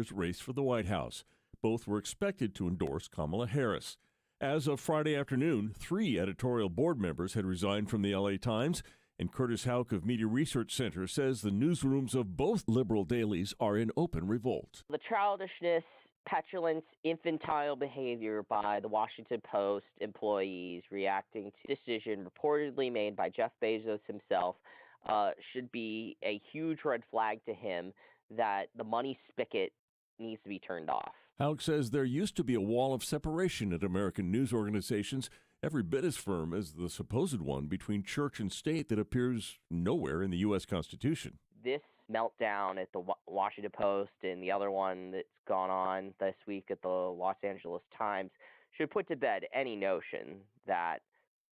year's race for the White House. Both were expected to endorse Kamala Harris. As of Friday afternoon, 3 editorial board members had resigned from the LA Times, and Curtis Houck of Media Research Center says the newsrooms of both liberal dailies are in open revolt. The childishness, petulance, infantile behavior by the Washington Post employees reacting to a decision reportedly made by Jeff Bezos himself should be a huge red flag to him that the money spigot needs to be turned off. Houck says there used to be a wall of separation at American news organizations, every bit as firm as the supposed one between church and state that appears nowhere in the U.S. Constitution. This meltdown at the Washington Post and the other one that's gone on this week at the Los Angeles Times should put to bed any notion that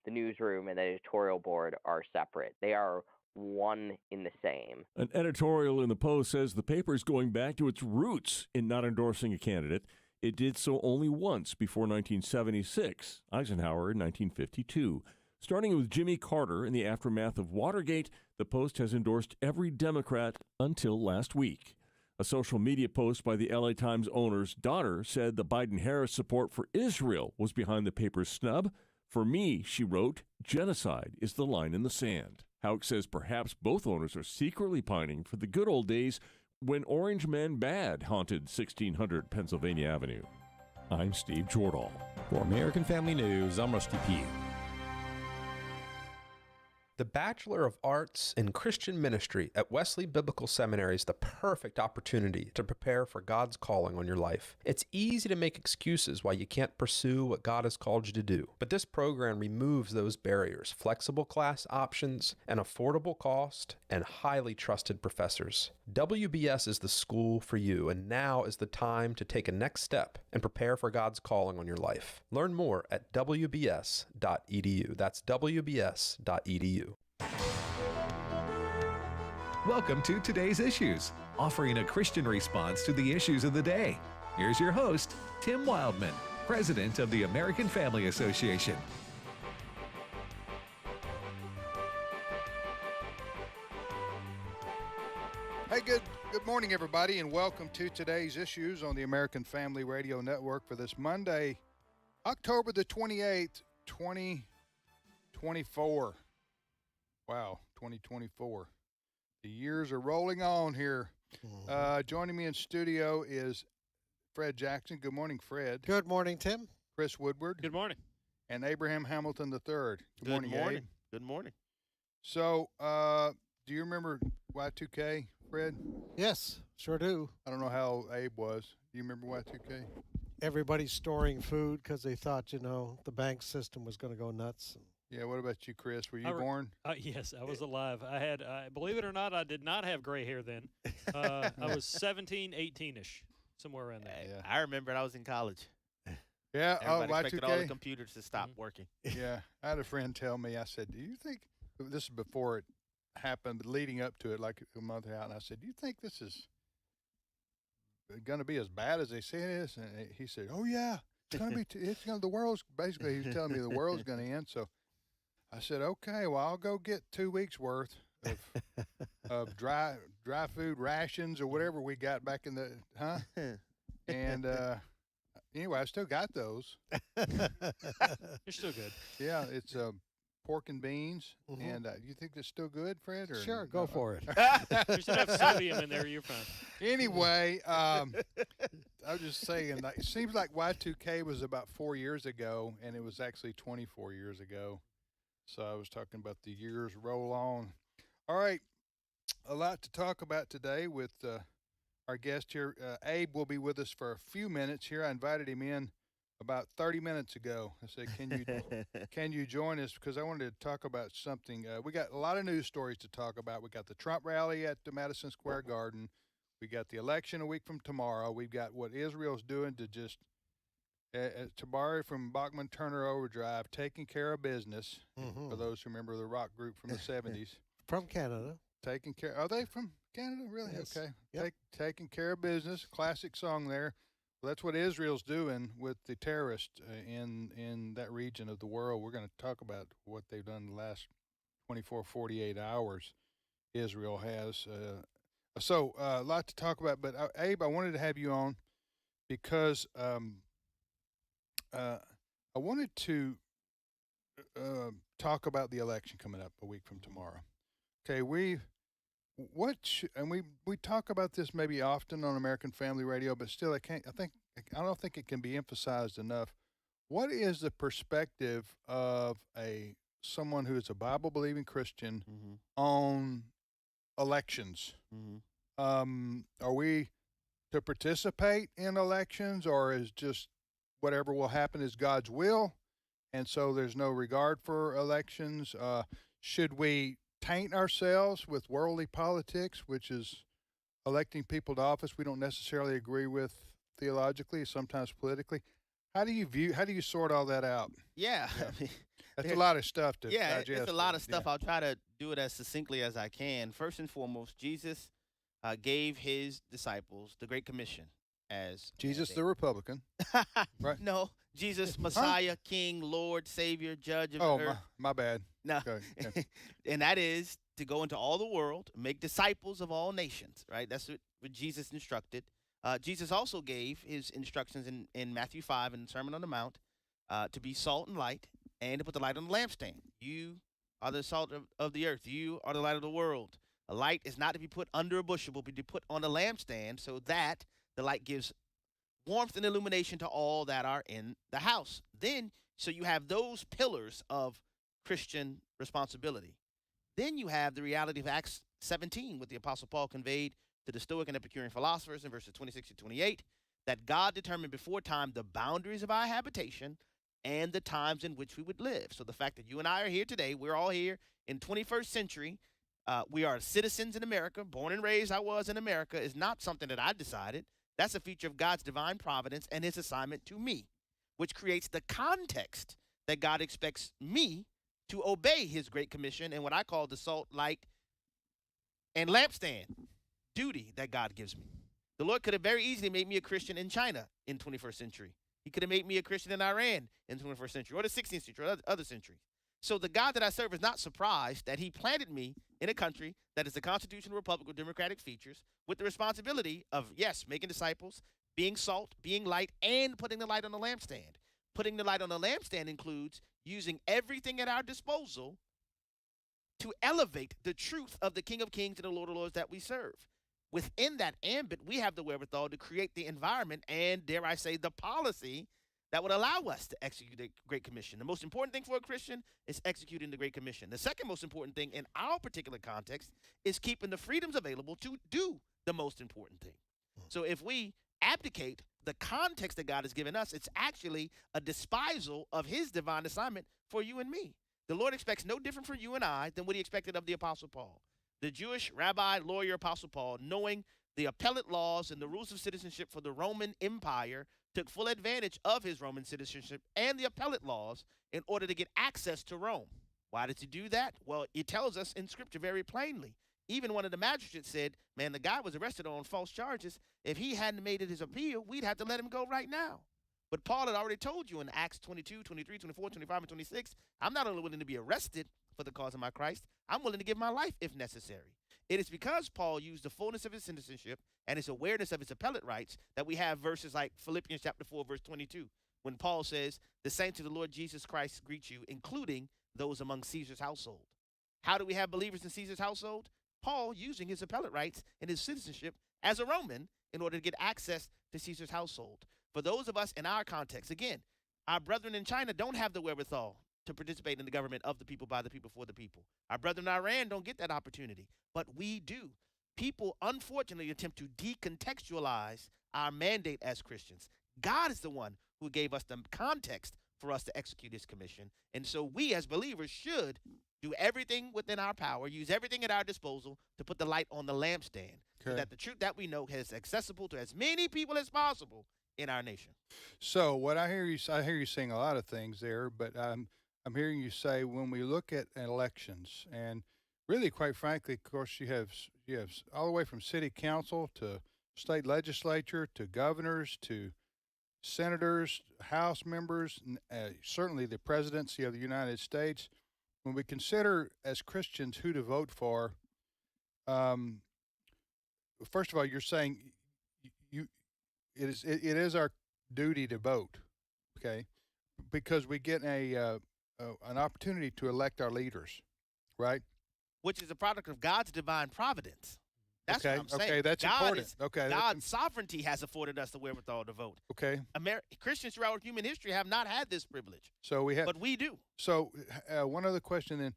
the newsroom and the editorial board are separate. They are one in the same. An editorial in the Post says the paper is going back to its roots in not endorsing a candidate. It did so only once before 1976, Eisenhower in 1952. Starting with Jimmy Carter in the aftermath of Watergate, the Post has endorsed every Democrat until last week. A social media post by the LA Times owner's daughter said the Biden-Harris support for Israel was behind the paper's snub. For me, she wrote, genocide is the line in the sand. Houck says perhaps both owners are secretly pining for the good old days when Orange Man Bad haunted 1600 Pennsylvania Avenue. I'm Steve Jordahl. For American Family News, I'm Rusty Pugh. The Bachelor of Arts in Christian Ministry at Wesley Biblical Seminary is the perfect opportunity to prepare for God's calling on your life. It's easy to make excuses why you can't pursue what God has called you to do, but this program removes those barriers, flexible class options, an affordable cost, and highly trusted professors. WBS is the school for you, and now is the time to take a next step and prepare for God's calling on your life. Learn more at wbs.edu. That's wbs.edu. Welcome to Today's Issues, offering a Christian response to the issues of the day. Here's your host, Tim Wildman, President of the American Family Association. Hey, good morning, everybody, and welcome to Today's Issues on the American Family Radio Network for this Monday, October the 28th, 2024. Wow, 2024. The years are rolling on here. Joining me in studio is Fred Jackson. Good morning, Fred. Good morning, Tim. Chris Woodward. Good morning. And Abraham Hamilton III. Good morning, Abe. Good morning. So, do you remember Y2K, Fred? Yes, sure do. I don't know how Abe was. Do you remember Y2K? Everybody's storing food because they thought, the bank system was going to go nuts. Yeah, what about you, Chris? Were you born? Yes, I was alive. I had, believe it or not, I did not have gray hair then. I was 17, 18-ish, somewhere around there. Yeah. I remember it. I was in college. Yeah, Everybody expected Y2K? all the computers to stop working. Yeah, I had a friend tell me, I said, do you think, this is before it happened, but leading up to it, like a month out, and I said, do you think this is going to be as bad as they say it is? And he said, oh, yeah, it's going to be, the world's, basically, he was telling me the world's going to end, so I said, okay, well, I'll go get 2 weeks worth of dry food rations or whatever we got back in the, And anyway, I still got those. You're still good. Yeah, it's pork and beans. Mm-hmm. And you think that's still good, Fred? Or sure, go for it. There's enough sodium in there, you're fine. Anyway, I was just saying, it seems like Y2K was about 4 years ago, and it was actually 24 years ago. So I was talking about the years roll on. All right, a lot to talk about today with our guest here. Abe will be with us for a few minutes here. I invited him in about 30 minutes ago. I said, can you join us? Because I wanted to talk about something. We got a lot of news stories to talk about. We got the Trump rally at the Madison Square Garden. We got the election a week from tomorrow. We've got what Israel's doing to just to borrow from Bachman Turner Overdrive, taking care of business, for those who remember the rock group from the 70s. From Canada. Taking care. Are they from Canada? Really? Yes. Okay. Yep. Taking care of business. Classic song there. Well, that's what Israel's doing with the terrorists in that region of the world. We're going to talk about what they've done the last 24, 48 hours. Israel has. So a lot to talk about, but Abe, I wanted to have you on because I wanted to talk about the election coming up a week from tomorrow. Okay, we talk about this maybe often on American Family Radio, but still, I don't think it can be emphasized enough. What is the perspective of someone who is a Bible believing Christian on elections? Are we to participate in elections, or is just whatever will happen is God's will, and so there's no regard for elections? Should we taint ourselves with worldly politics, which is electing people to office we don't necessarily agree with theologically, sometimes politically? How do you sort all that out? Yeah. That's a lot of stuff to digest. It's a lot of stuff. I'll try to do it as succinctly as I can. First and foremost, Jesus gave his disciples the Great Commission as Jesus the Republican. Right? No, Jesus, Messiah, King, Lord, Savior, Judge of the earth. My bad. No. Okay. Yeah. And that is to go into all the world, make disciples of all nations, right? That's what Jesus instructed. Jesus also gave his instructions in Matthew 5 in the Sermon on the Mount to be salt and light and to put the light on the lampstand. You are the salt of the earth. You are the light of the world. A light is not to be put under a bushel, but to be put on the lampstand so that the light gives warmth and illumination to all that are in the house. Then, so you have those pillars of Christian responsibility. Then you have the reality of Acts 17, what the Apostle Paul conveyed to the Stoic and Epicurean philosophers in verses 26 to 28, that God determined before time the boundaries of our habitation and the times in which we would live. So the fact that you and I are here today, we're all here in 21st century, we are citizens in America, born and raised I was in America, is not something that I decided. That's a feature of God's divine providence and his assignment to me, which creates the context that God expects me to obey his Great Commission and what I call the salt, light, and lampstand duty that God gives me. The Lord could have very easily made me a Christian in China in 21st century. He could have made me a Christian in Iran in the 21st century or the 16th century or other centuries. So the God that I serve is not surprised that he planted me in a country that is a constitutional republic with democratic features with the responsibility of, yes, making disciples, being salt, being light, and putting the light on the lampstand. Putting the light on the lampstand includes using everything at our disposal to elevate the truth of the King of Kings and the Lord of Lords that we serve. Within that ambit, we have the wherewithal to create the environment and, dare I say, the policy that would allow us to execute the Great Commission. The most important thing for a Christian is executing the Great Commission. The second most important thing in our particular context is keeping the freedoms available to do the most important thing. So if we abdicate the context that God has given us, it's actually a despisal of his divine assignment for you and me. The Lord expects no different from you and I than what he expected of the Apostle Paul. The Jewish rabbi, lawyer, Apostle Paul, knowing the appellate laws and the rules of citizenship for the Roman Empire, took full advantage of his Roman citizenship and the appellate laws in order to get access to Rome. Why did he do that? Well, it tells us in Scripture very plainly. Even one of the magistrates said, man, the guy was arrested on false charges. If he hadn't made it his appeal, we'd have to let him go right now. But Paul had already told you in Acts 22, 23, 24, 25, and 26, I'm not only willing to be arrested for the cause of my Christ, I'm willing to give my life if necessary. It is because Paul used the fullness of his citizenship and his awareness of his appellate rights that we have verses like Philippians chapter 4, verse 22, when Paul says, the saints of the Lord Jesus Christ greet you, including those among Caesar's household. How do we have believers in Caesar's household? Paul using his appellate rights and his citizenship as a Roman in order to get access to Caesar's household. For those of us in our context, again, our brethren in China don't have the wherewithal to participate in the government of the people, by the people, for the people. Our brethren in Iran don't get that opportunity, but we do. People, unfortunately, attempt to decontextualize our mandate as Christians. God is the one who gave us the context for us to execute his commission. And so we as believers should do everything within our power, use everything at our disposal to put the light on the lampstand, so that the truth that we know is accessible to as many people as possible in our nation. So what I hear you saying a lot of things there, but I'm hearing you say when we look at elections, and really, quite frankly, of course, you have all the way from city council to state legislature to governors to senators, House members, certainly the presidency of the United States. When we consider as Christians who to vote for, first of all, you're saying it is our duty to vote, okay? Because we get an opportunity to elect our leaders, right? Which is a product of God's divine providence. That's okay, what I'm saying. okay, that's God important. Okay, God's sovereignty has afforded us the wherewithal to vote. Okay. Christians throughout human history have not had this privilege. So we have, but we do. So one other question then: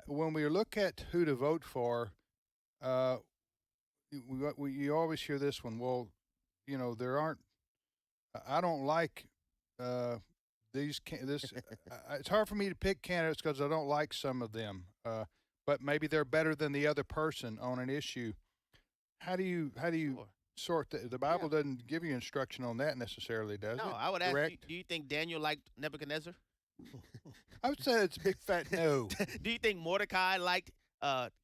when we look at who to vote for, you always hear this one. Well, you know, there aren't. I don't like these. It's hard for me to pick candidates because I don't like some of them. But maybe they're better than the other person on an issue. How do you Sure. sort the Bible doesn't give you instruction on that necessarily, does it? No, I would ask Correct? you, do you think Daniel liked Nebuchadnezzar? I would say it's a big fat no. Do you think Mordecai liked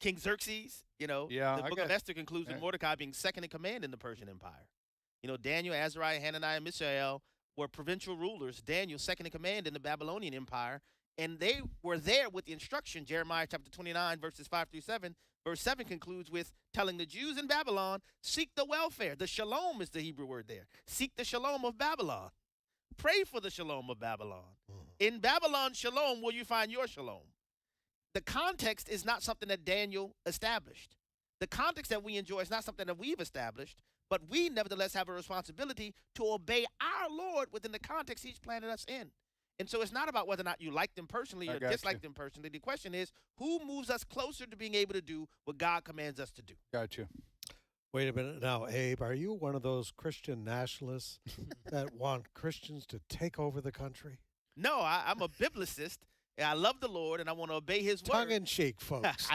King Xerxes? You know, Yeah, the I book of guess- Esther concludes with Mordecai being second in command in the Persian Empire. You know, Daniel, Azariah, Hananiah, and Mishael were provincial rulers. Daniel, second in command in the Babylonian Empire. And they were there with the instruction, Jeremiah chapter 29, verses 5 through 7. Verse 7 concludes with telling the Jews in Babylon, seek the welfare. The shalom is the Hebrew word there. Seek the shalom of Babylon. Pray for the shalom of Babylon. In Babylon, shalom, will you find your shalom? The context is not something that Daniel established. The context that we enjoy is not something that we've established, but we nevertheless have a responsibility to obey our Lord within the context he's planted us in. And so it's not about whether or not you like them personally or dislike them personally. The question is, who moves us closer to being able to do what God commands us to do? Gotcha. Wait a minute now, Abe. Are you one of those Christian nationalists that want Christians to take over the country? No, I'm a biblicist. And I love the Lord, and I want to obey his word. Tongue in cheek, folks.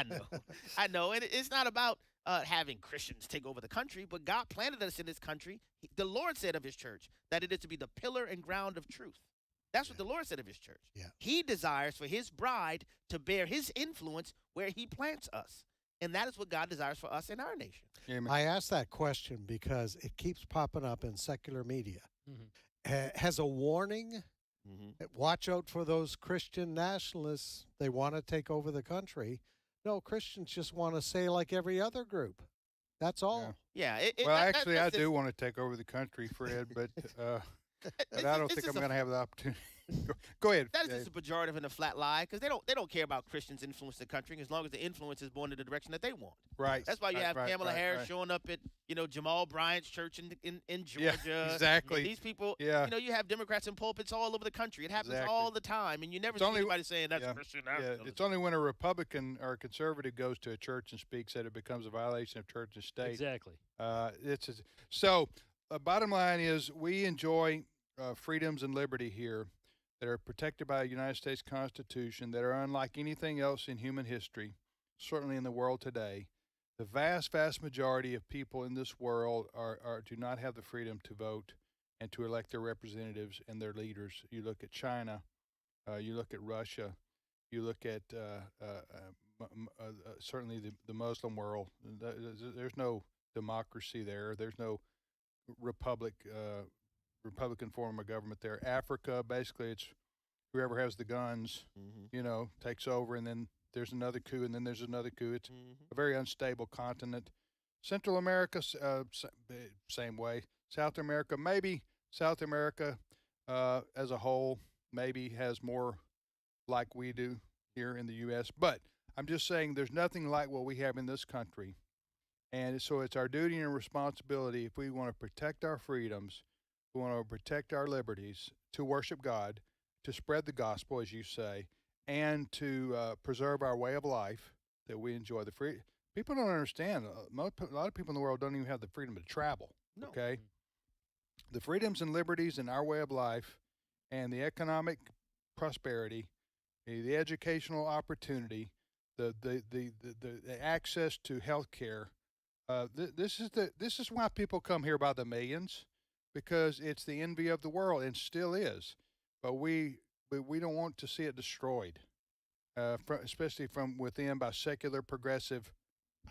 I know. And it's not about having Christians take over the country, but God planted us in this country. The Lord said of his church that it is to be the pillar and ground of truth. That's what the Lord said of his church. Yeah. He desires for his bride to bear his influence where he plants us. And that is what God desires for us in our nation. Amen. I asked that question because it keeps popping up in secular media. Has a warning, watch out for those Christian nationalists. They want to take over the country. No, Christians just want to say like every other group. That's all. Yeah. Well, actually, I do want to take over the country, Fred, but I don't think I'm going to have the opportunity. Go ahead. That is just a pejorative and a flat lie because they don't care about Christians influence the country as long as the influence is going in the direction that they want. Right. That's why you have Kamala Harris showing up at Jamal Bryant's church in Georgia. Yeah, exactly. And these people. Yeah. You have Democrats in pulpits all over the country. It happens all the time, and you never see anybody saying that's Christian nationalism. It's only when a Republican or a conservative goes to a church and speaks that it becomes a violation of church and state. Exactly. Bottom line is we enjoy freedoms and liberty here that are protected by the United States Constitution, that are unlike anything else in human history, certainly in the world today. The vast, vast majority of people in this world do not have the freedom to vote and to elect their representatives and their leaders. You look at China, you look at Russia, you look at certainly the Muslim world. There's no democracy there. There's no Republican form of government there. Africa, basically, it's whoever has the guns, takes over, and then there's another coup, and then there's another coup. It's a very unstable continent. Central America, same way. South America, maybe South America as a whole, maybe has more like we do here in the U.S. But I'm just saying there's nothing like what we have in this country. And so it's our duty and responsibility, if we want to protect our freedoms, we want to protect our liberties, to worship God, to spread the gospel, as you say, and to preserve our way of life, that we enjoy the free. People don't understand. A lot of people in the world don't even have the freedom to travel. No. Okay? The freedoms and liberties in our way of life and the economic prosperity, the educational opportunity, the access to health care, this is why people come here by the millions, because it's the envy of the world and still is. But we don't want to see it destroyed, especially from within by secular progressive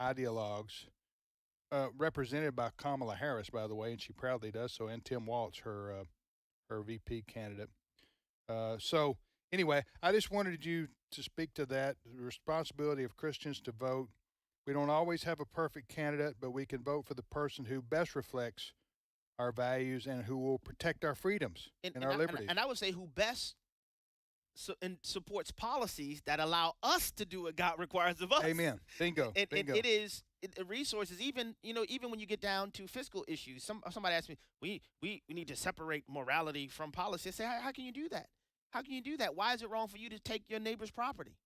ideologues, represented by Kamala Harris, by the way, and she proudly does so, and Timwalz, her VP candidate. So anyway, I just wanted you to speak to that, the responsibility of Christians to vote, We don't always have a perfect candidate, but we can vote for the person who best reflects our values and who will protect our freedoms and our liberties. And I would say who best supports policies that allow us to do what God requires of us. Amen. Bingo. Bingo. It is resources. Even when you get down to fiscal issues. Somebody asked me, we need to separate morality from policy. I say, how can you do that? How can you do that? Why is it wrong for you to take your neighbor's property?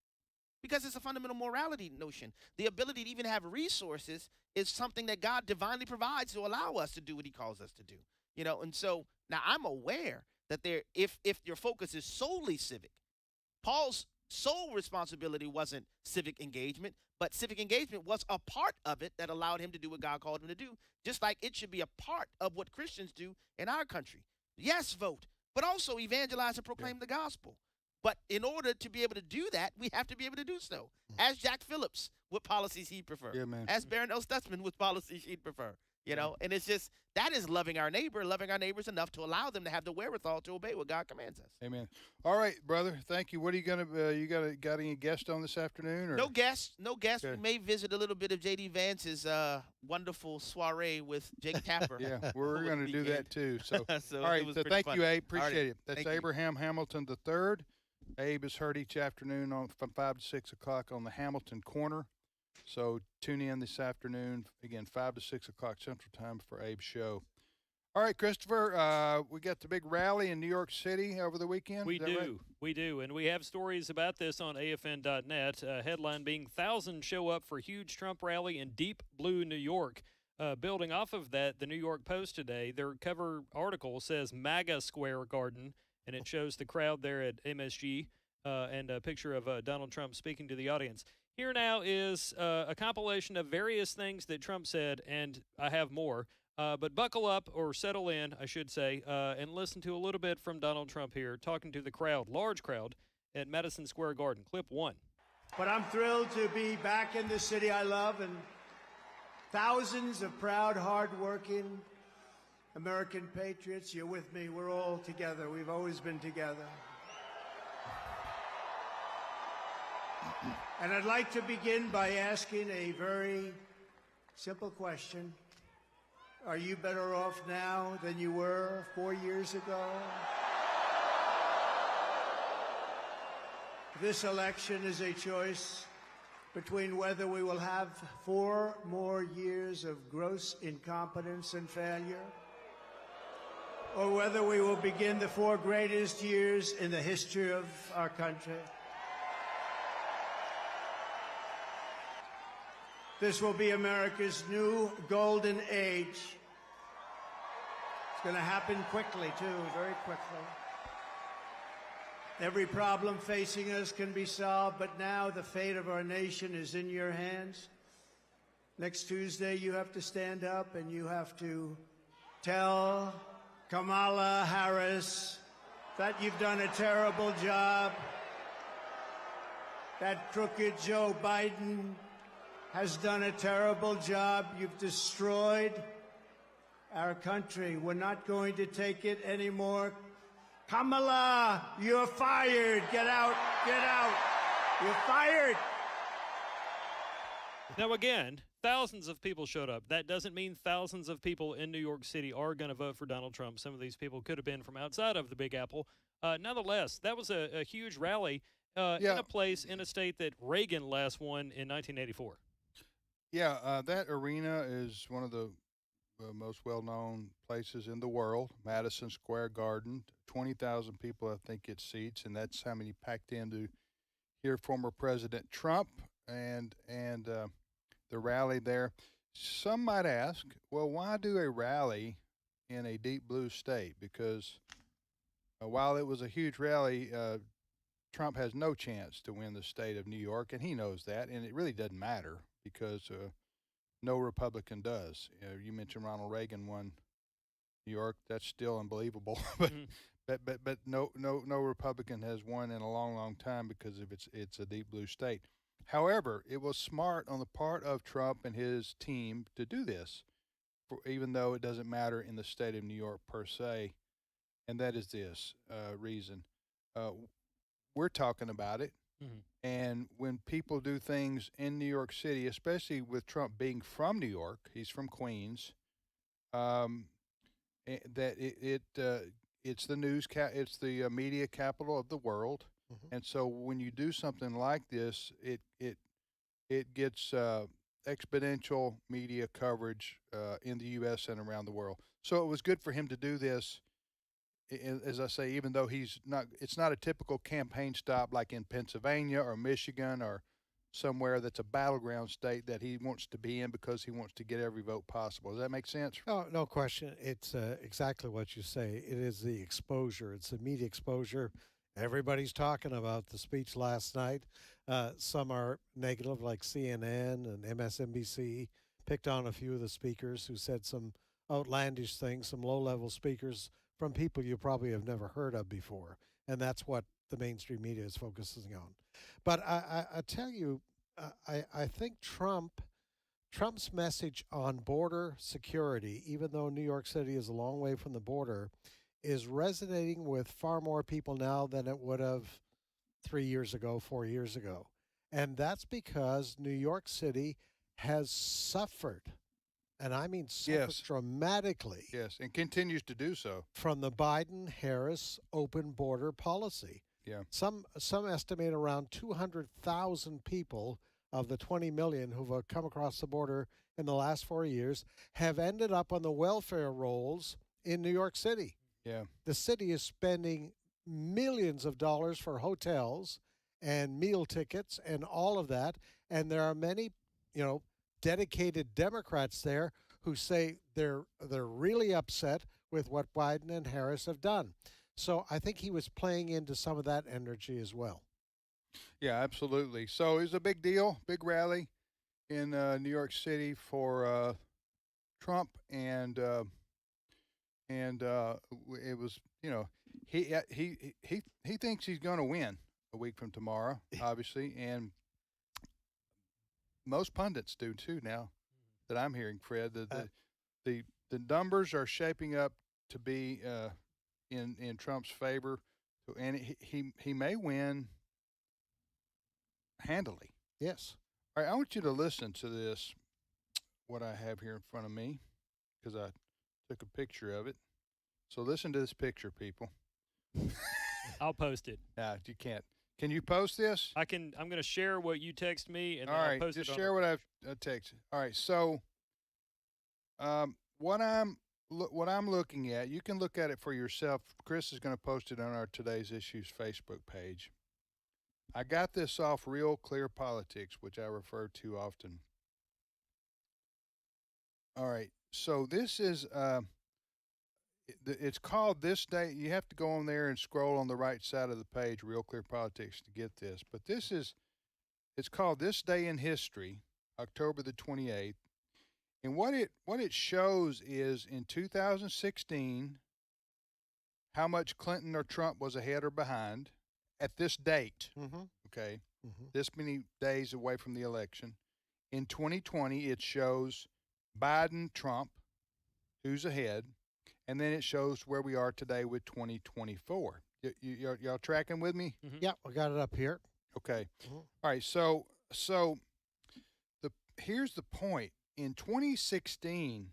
Because it's a fundamental morality notion. The ability to even have resources is something that God divinely provides to allow us to do what he calls us to do. And so now I'm aware that if your focus is solely civic, Paul's sole responsibility wasn't civic engagement, but civic engagement was a part of it that allowed him to do what God called him to do, just like it should be a part of what Christians do in our country. Yes, vote, but also evangelize and proclaim the gospel. But in order to be able to do that, we have to be able to do so. As Jack Phillips, what policies he'd prefer. Yeah, man. As Baron L. Stutzman, what policies he'd prefer. And it's just, that is loving our neighbors enough to allow them to have the wherewithal to obey what God commands us. Amen. All right, brother. Thank you. What are you gonna got any guests on this afternoon? Or? No guests. Okay. We Okay. may visit a little bit of J.D. Vance's wonderful soiree with Jake Tapper. Yeah, we're over going the to do that weekend. too. So, So all right. it was So pretty thank fun. you, Abe. All right. Appreciate it. That's Thank you. Abraham Hamilton III. Abe is heard each afternoon from 5 to 6 o'clock on the Hamilton Corner. So tune in this afternoon, again, 5 to 6 o'clock Central Time for Abe's show. All right, Christopher, we got the big rally in New York City over the weekend. We Is that right? do, and we have stories about this on AFN.net. Headline being thousands show up for huge Trump rally in deep blue New York. Building off of that, the New York Post today, their cover article says MAGA Square Garden, and it shows the crowd there at MSG and a picture of Donald Trump speaking to the audience. Here now is a compilation of various things that Trump said, and I have more. But buckle up, or settle in, I should say, and listen to a little bit from Donald Trump here, talking to the crowd, large crowd, at Madison Square Garden. Clip 1. But I'm thrilled to be back in the city I love, and thousands of proud, hard-working American patriots. You're with me. We're all together. We've always been together. And I'd like to begin by asking a very simple question. Are you better off now than you were 4 years ago? This election is a choice between whether we will have 4 more years of gross incompetence and failure, or whether we will begin the 4 greatest years in the history of our country. This will be America's new golden age. It's going to happen quickly, too, very quickly. Every problem facing us can be solved, but now the fate of our nation is in your hands. Next Tuesday, you have to stand up and you have to tell Kamala Harris that you've done a terrible job, that crooked Joe Biden has done a terrible job. You've destroyed our country. We're not going to take it anymore. Kamala, you're fired. Get out. Get out. You're fired. Now, again, thousands of people showed up. That doesn't mean thousands of people in New York City are going to vote for Donald Trump. Some of these people could have been from outside of the Big Apple. Nonetheless, that was a huge rally in a place, in a state that Reagan last won in 1984. Yeah, that arena is one of the most well-known places in the world, Madison Square Garden. 20,000 people, I think, it seats, and that's how many packed in to hear former President Trump and the rally there. Some might ask, well, why do a rally in a deep blue state? Because while it was a huge rally, Trump has no chance to win the state of New York, and he knows that, and it really doesn't matter because no Republican does. You mentioned Ronald Reagan won New York. That's still unbelievable, but no Republican has won in a long, long time because of it's a deep blue state. However, it was smart on the part of Trump and his team to do this, even though it doesn't matter in the state of New York per se, and that is this reason. We're talking about it. And when people do things in New York City, especially with Trump being from New York, he's from Queens, that it's the it's the media capital of the world, and so when you do something like this, it gets exponential media coverage in the U.S. and around the world. So it was good for him to do this. As I say, even though it's not a typical campaign stop like in Pennsylvania or Michigan or somewhere that's a battleground state that he wants to be in because he wants to get every vote possible. Does that make sense? No question. It's exactly what you say. It is the exposure. It's the media exposure. Everybody's talking about the speech last night. Some are negative, like CNN and MSNBC picked on a few of the speakers who said some outlandish things, some low-level speakers from people you probably have never heard of before. And that's what the mainstream media is focusing on. But I tell you, I think Trump's message on border security, even though New York City is a long way from the border, is resonating with far more people now than it would have 3 years ago, 4 years ago. And that's because New York City has suffered, and I mean suffered dramatically. Yes, and continues to do so. From the Biden-Harris open border policy. Yeah. Some estimate around 200,000 people of the 20 million who've come across the border in the last 4 years have ended up on the welfare rolls in New York City. Yeah. The city is spending millions of dollars for hotels and meal tickets and all of that. And there are many, dedicated Democrats there who say they're really upset with what Biden and Harris have done. So I think he was playing into some of that energy as well. Yeah, absolutely. So it was a big deal, big rally in New York City for Trump, and it was, he thinks he's going to win a week from tomorrow, obviously, and most pundits do too now that I'm hearing, Fred. The numbers are shaping up to be in Trump's favor, and he may win handily. Yes. All right, I want you to listen to this, what I have here in front of me, because I took a picture of it. So listen to this picture, people. I'll post it. No, you can't. Can you post this? I'm going to share what you text me, and then All right, I'll post just it. share what I've texted. All right, so what I'm looking at, you can look at it for yourself. Chris is going to post it on our Today's Issues Facebook page. I got this off Real Clear Politics, which I refer to often. All right, so this is it's called This Day. You have to go on there and scroll on the right side of the page, Real Clear Politics, to get this. But it's called This Day in History, October the 28th. And what it shows is in 2016 how much Clinton or Trump was ahead or behind at this date. Okay, this many days away from the election. In 2020, it shows Biden, Trump, who's ahead, and then it shows where we are today with 2024. Y'all tracking with me? Yeah, we got it up here. Okay. All right. So here's the point. In 2016,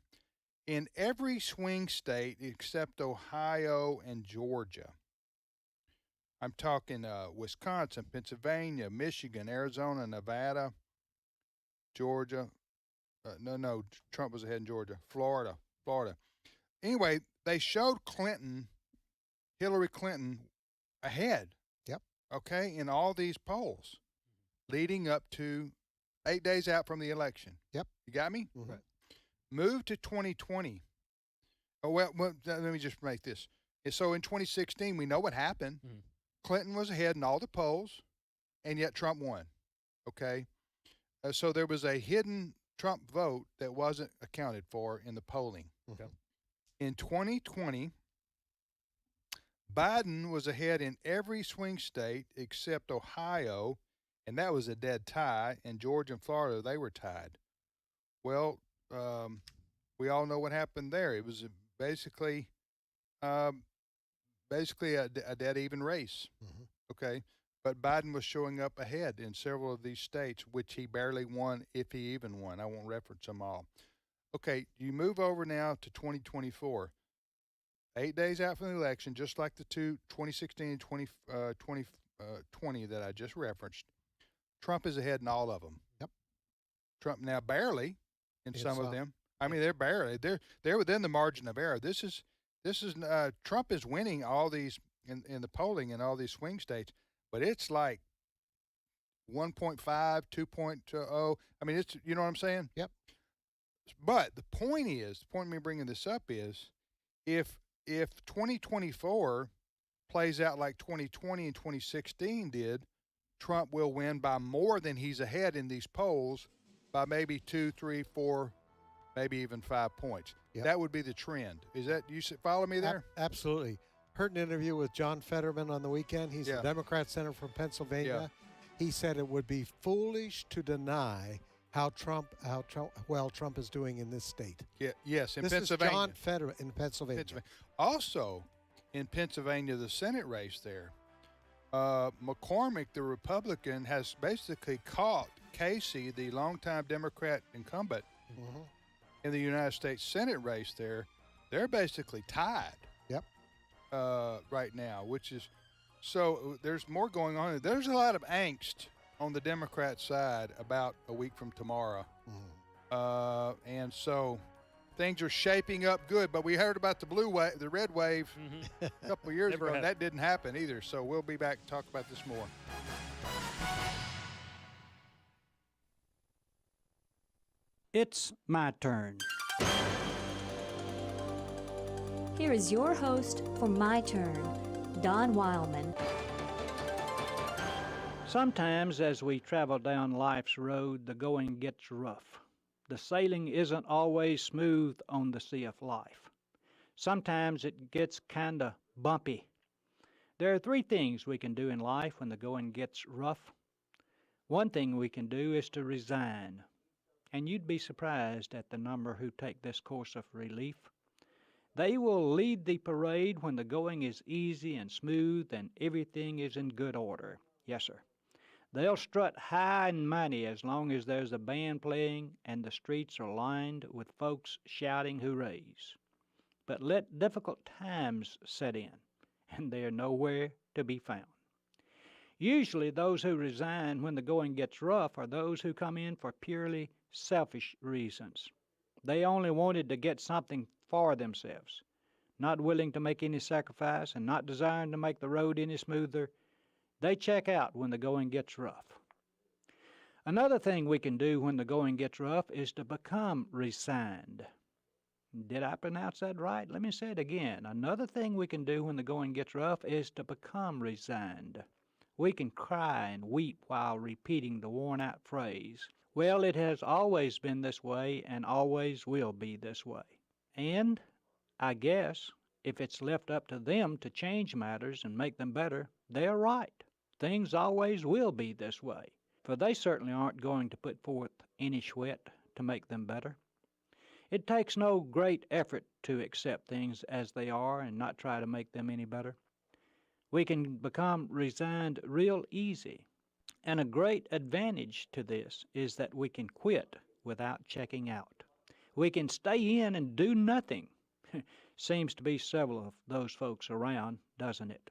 in every swing state except Ohio and Georgia, I'm talking Wisconsin, Pennsylvania, Michigan, Arizona, Nevada, Georgia. No, Trump was ahead in Georgia. Florida. Anyway, they showed Hillary Clinton ahead. Yep. Okay, in all these polls leading up to 8 days out from the election. Yep. You got me? Mm-hmm. Right. Move to 2020. Oh, well, let me just make this. So in 2016, we know what happened. Clinton was ahead in all the polls, and yet Trump won. Okay? So there was a hidden Trump vote that wasn't accounted for in the polling. Okay. In 2020, Biden was ahead in every swing state except Ohio, and that was a dead tie, and Georgia and Florida, they were tied. Well, we all know what happened there. It was basically a dead even race. Okay. but Biden was showing up ahead in several of these states, which he barely won, if he even won. I won't reference them all. Okay, you move over now to 2024. 8 days out from the election, just like the 2016 and 2020 that I just referenced, Trump is ahead in all of them. Yep. Trump now barely in some of them. I mean, they're within the margin of error. This is Trump is winning all these in the polling in all these swing states, but it's like 1.5, 2.0. I mean, it's, you know what I'm saying? Yep. But the point of me bringing this up is, if 2024 plays out like 2020 and 2016 did, Trump will win by more than he's ahead in these polls by maybe 2, 3, 4, maybe even 5 points. Yep. That would be the trend. Is that, you follow me there? Absolutely. Heard an interview with John Fetterman on the weekend. He's a Democrat senator from Pennsylvania. Yeah. He said it would be foolish to deny how well Trump is doing in this state. Yeah, yes, in this Pennsylvania. Is John Fetterman in Pennsylvania. Also, in Pennsylvania, the Senate race there, McCormick, the Republican, has basically caught Casey, the longtime Democrat incumbent, in the United States Senate race there. They're basically tied. Yep. Right now, which is, so there's more going on. There's a lot of angst on the Democrat side about a week from tomorrow. And so things are shaping up good, but we heard about the red wave a couple of years ago, and that didn't happen either. So we'll be back to talk about this more. It's my turn. Here is your host for My Turn, Don Wildman. Sometimes as we travel down life's road, the going gets rough. The sailing isn't always smooth on the sea of life. Sometimes it gets kinda bumpy. There are 3 things we can do in life when the going gets rough. One thing we can do is to resign. And you'd be surprised at the number who take this course of relief. They will lead the parade when the going is easy and smooth and everything is in good order. Yes, sir. They'll strut high and mighty as long as there's a band playing and the streets are lined with folks shouting hoorays. But let difficult times set in, and they're nowhere to be found. Usually those who resign when the going gets rough are those who come in for purely selfish reasons. They only wanted to get something for themselves, not willing to make any sacrifice and not desiring to make the road any smoother. They check out when the going gets rough. Another thing we can do when the going gets rough is to become resigned. Did I pronounce that right? Let me say it again. Another thing we can do when the going gets rough is to become resigned. We can cry and weep while repeating the worn-out phrase, "Well, it has always been this way and always will be this way." And I guess if it's left up to them to change matters and make them better, they're right. Things always will be this way, for they certainly aren't going to put forth any sweat to make them better. It takes no great effort to accept things as they are and not try to make them any better. We can become resigned real easy. And a great advantage to this is that we can quit without checking out. We can stay in and do nothing. Seems to be several of those folks around, doesn't it?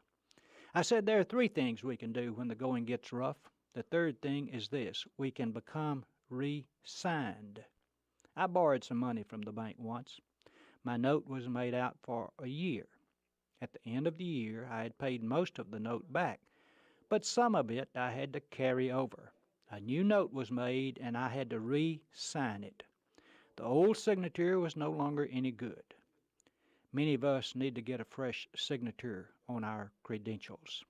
I said there are 3 things we can do when the going gets rough. The third thing is this: we can become re-signed. I borrowed some money from the bank once. My note was made out for a year. At the end of the year, I had paid most of the note back, but some of it I had to carry over. A new note was made, and I had to re-sign it. The old signature was no longer any good. Many of us need to get a fresh signature on our credentials.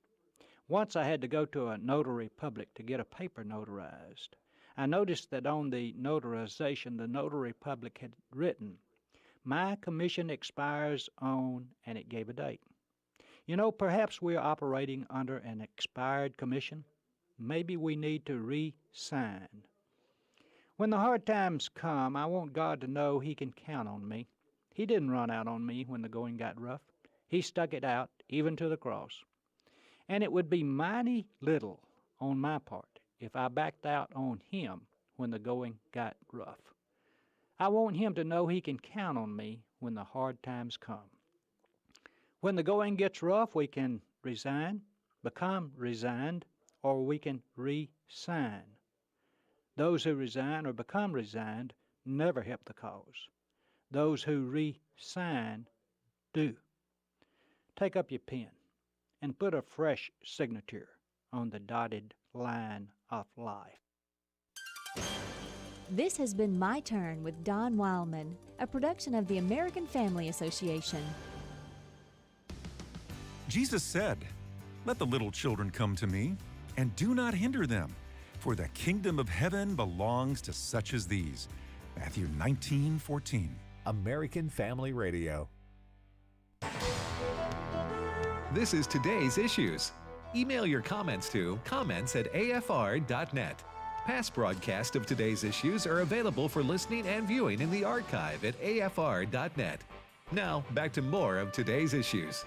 Once I had to go to a notary public to get a paper notarized. I noticed that on the notarization, the notary public had written, "My commission expires on," and it gave a date. You know, perhaps we're operating under an expired commission. Maybe we need to re-sign. When the hard times come, I want God to know He can count on me. He didn't run out on me when the going got rough. He stuck it out, even to the cross. And it would be mighty little on my part if I backed out on him when the going got rough. I want him to know he can count on me when the hard times come. When the going gets rough, we can resign, become resigned, or we can re-sign. Those who resign or become resigned never help the cause. Those who re-sign do. Take up your pen and put a fresh signature on the dotted line of life. This has been My Turn with Don Wildman, a production of the American Family Association. Jesus said, "Let the little children come to me, and do not hinder them, for the kingdom of heaven belongs to such as these." Matthew 19:14. American Family Radio. This is Today's Issues. Email your comments to comments@afr.net. Past broadcasts of Today's Issues are available for listening and viewing in the archive at afr.net. Now, back to more of Today's Issues.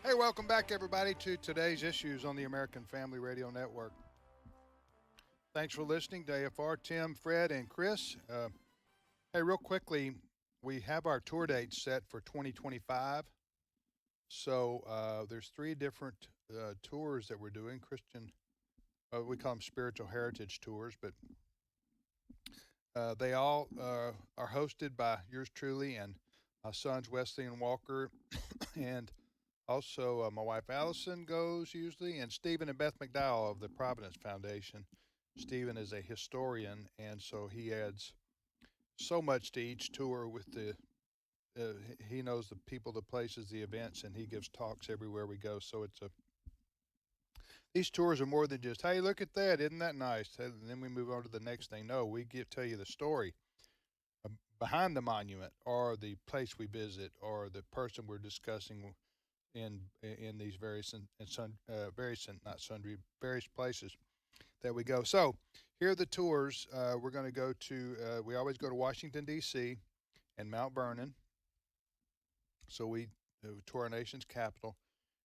Hey, welcome back, everybody, to Today's Issues on the American Family Radio Network. Thanks for listening to AFR, Tim, Fred, and Chris. Hey, real quickly, we have our tour dates set for 2025. So there's 3 different tours that we're doing. Christian, we call them spiritual heritage tours, but they all are hosted by yours truly and my sons Wesley and Walker, and also my wife Allison goes usually, and Stephen and Beth McDowell of the Providence Foundation. Stephen is a historian, and so he adds so much to each tour with the he knows the people, the places, the events, and he gives talks everywhere we go. So these tours are more than just, hey, look at that, isn't that nice? And then we move on to the next thing. No, we tell you the story behind the monument, or the place we visit, or the person we're discussing in these various places that we go. So here are the tours. We're going to go to, we always go to Washington, D.C. and Mount Vernon. So we tour our nation's capital.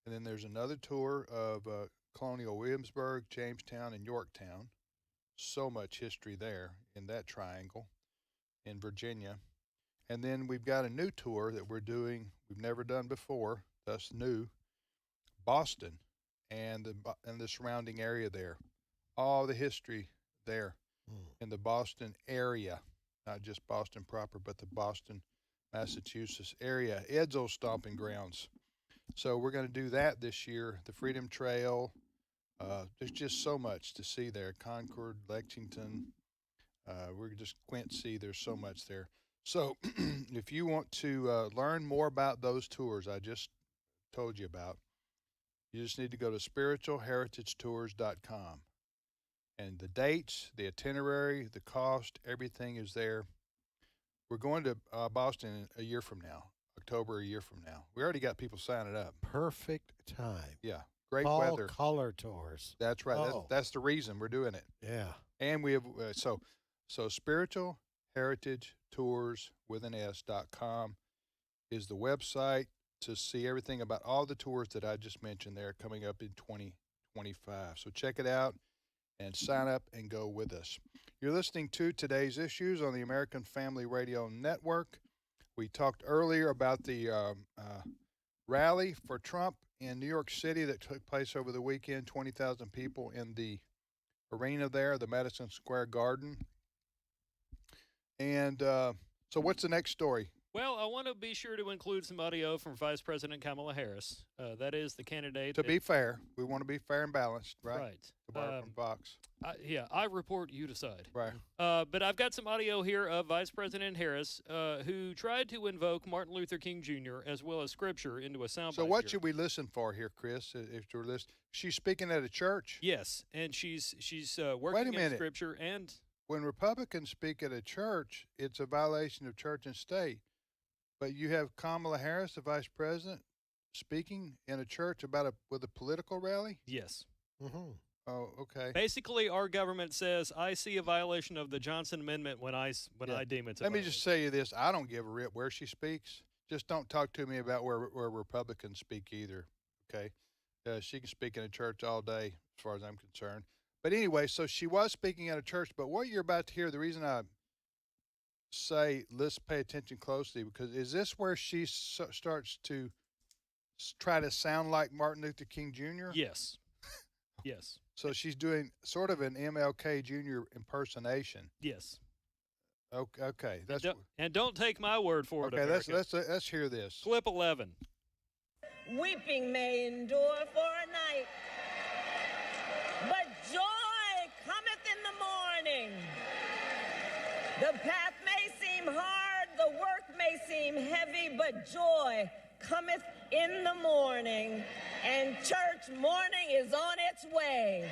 And then there's another tour of Colonial Williamsburg, Jamestown, and Yorktown. So much history there in that triangle in Virginia. And then we've got a new tour that we're doing, we've never done before, thus new, Boston and the surrounding area there. All the history there in the Boston area, not just Boston proper, but the Boston, Massachusetts area, Ed's old stomping grounds. So we're going to do that this year. The Freedom Trail, there's just so much to see there. Concord, Lexington, we're just Quincy, there's so much there. So if you want to learn more about those tours I just told you about, you just need to go to spiritualheritagetours.com. And the dates, the itinerary, the cost, everything is there. We're going to Boston a year from now, October a year from now. We already got people signing up. Perfect time. Yeah, great Fall weather. color tours. That's right. Oh. That's the reason we're doing it. Yeah. And we have so spiritualheritagetours.com is the website to see everything about all the tours that I just mentioned there coming up in 2025. So check it out and sign up and go with us. You're listening to Today's Issues on the American Family Radio Network. We talked earlier about the rally for Trump in New York City that took place over the weekend, 20,000 people in the arena there, the Madison Square Garden. And so what's the next story? Well, I want to be sure to include some audio from Vice President Kamala Harris. That is the candidate. To be fair, we want to be fair and balanced, right? Right. To borrow from Fox. I report, you decide. Right. But I've got some audio here of Vice President Harris, who tried to invoke Martin Luther King Jr. as well as Scripture into a soundbite. So what should we listen for here, Chris? If you're listening, she's speaking at a church. Yes, and she's working in Scripture and. When Republicans speak at a church, it's a violation of church and state. But you have Kamala Harris, the vice president, speaking in a church with a political rally? Yes. Mm-hmm. Oh, okay. Basically, our government says, I see a violation of the Johnson Amendment when I deem it's a Let me violation. just say you this. I don't give a rip where she speaks. just don't talk to me about where Republicans speak either. Okay, she can speak in a church all day, as far as I'm concerned. But anyway, so she was speaking at a church. But what you're about to hear, the reason I say let's pay attention closely, because is this where she starts to try to sound like Martin Luther King Jr.? Yes. Yes. So she's doing sort of an MLK Jr. impersonation. Yes. Okay. That's and don't take my word for it. Okay. America. Let's hear this. Clip 11. Weeping may endure for a night, but joy cometh in the morning. The path may seem hard, the work may seem heavy, but joy cometh in the morning, and church morning is on its way.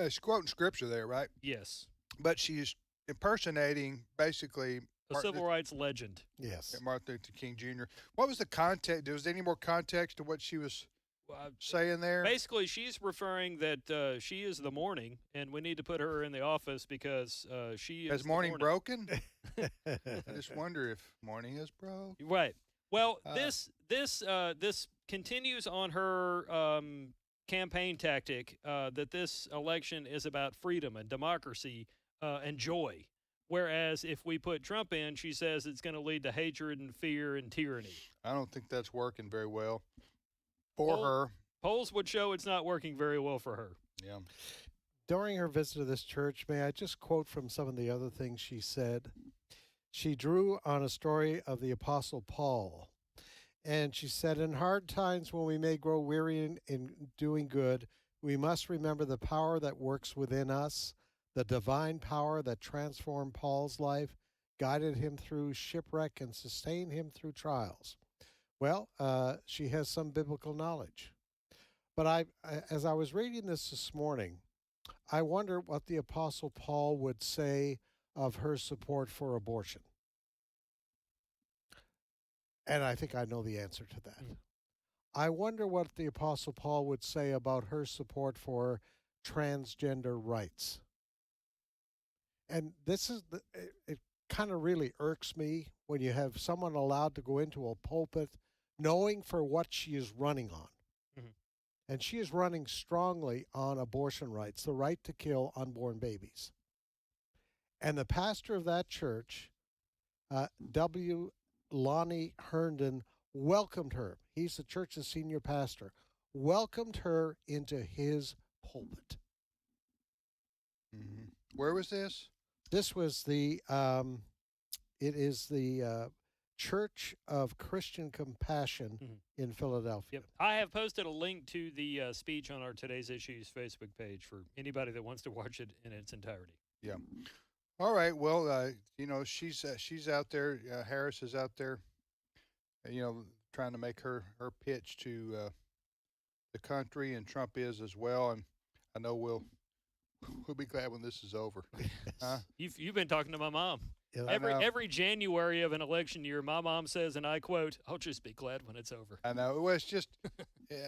She's quoting scripture there, right? Yes. But she's impersonating basically a civil rights legend. Yes. Martin Luther King Jr. What was the context? Was there any more context to what she was saying there? Basically, she's referring that she is the morning, and we need to put her in the office because she is. Has morning broken? I just wonder if morning is broke. Right. Well, this continues on her campaign tactic that this election is about freedom and democracy and joy. Whereas if we put Trump in, she says it's going to lead to hatred and fear and tyranny. I don't think that's working very well for her. Polls would show it's not working very well for her. Yeah. During her visit to this church, may I just quote from some of the other things she said? She drew on a story of the Apostle Paul. And she said, in hard times when we may grow weary in doing good, we must remember the power that works within us, the divine power that transformed Paul's life, guided him through shipwreck, and sustained him through trials. Well, she has some biblical knowledge. But as I was reading this morning, I wonder what the Apostle Paul would say of her support for abortion. And I think I know the answer to that. I wonder what the Apostle Paul would say about her support for transgender rights. And this is, it kind of really irks me when you have someone allowed to go into a pulpit knowing for what she is running on. Mm-hmm. And she is running strongly on abortion rights, the right to kill unborn babies. And the pastor of that church, W. Lonnie Herndon, welcomed her. He's the church's senior pastor. Welcomed her into his pulpit. Mm-hmm. Where was this? This was it is the Church of Christian Compassion in Philadelphia. Yep. I have posted a link to the speech on our Today's Issues Facebook page for anybody that wants to watch it in its entirety. Yeah. All right. Well, she's out there. Harris is out there, trying to make her pitch to the country, and Trump is as well. And I know we'll be glad when this is over. Huh? You've been talking to my mom. Yeah, every January of an election year, my mom says, and I quote, "I'll just be glad when it's over." I know. Well, it's just,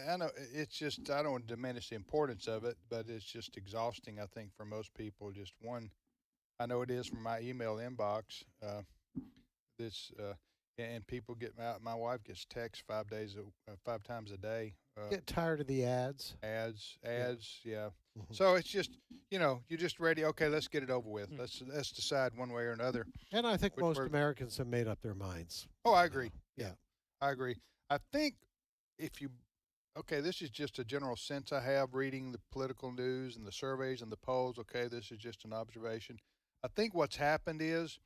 I know it's just. I don't want to diminish the importance of it, but it's just exhausting. I think for most people, just one. I know it is from my email inbox. And people get my wife gets texts 5 times a day. Get tired of the ads. Ads, yeah. Mm-hmm. So it's just, you're just ready. Okay, let's get it over with. Mm-hmm. Let's decide one way or another. And I think most Americans have made up their minds. Oh, I agree. Yeah, I agree. I think this is just a general sense I have reading the political news and the surveys and the polls. Okay, this is just an observation. I think what's happened is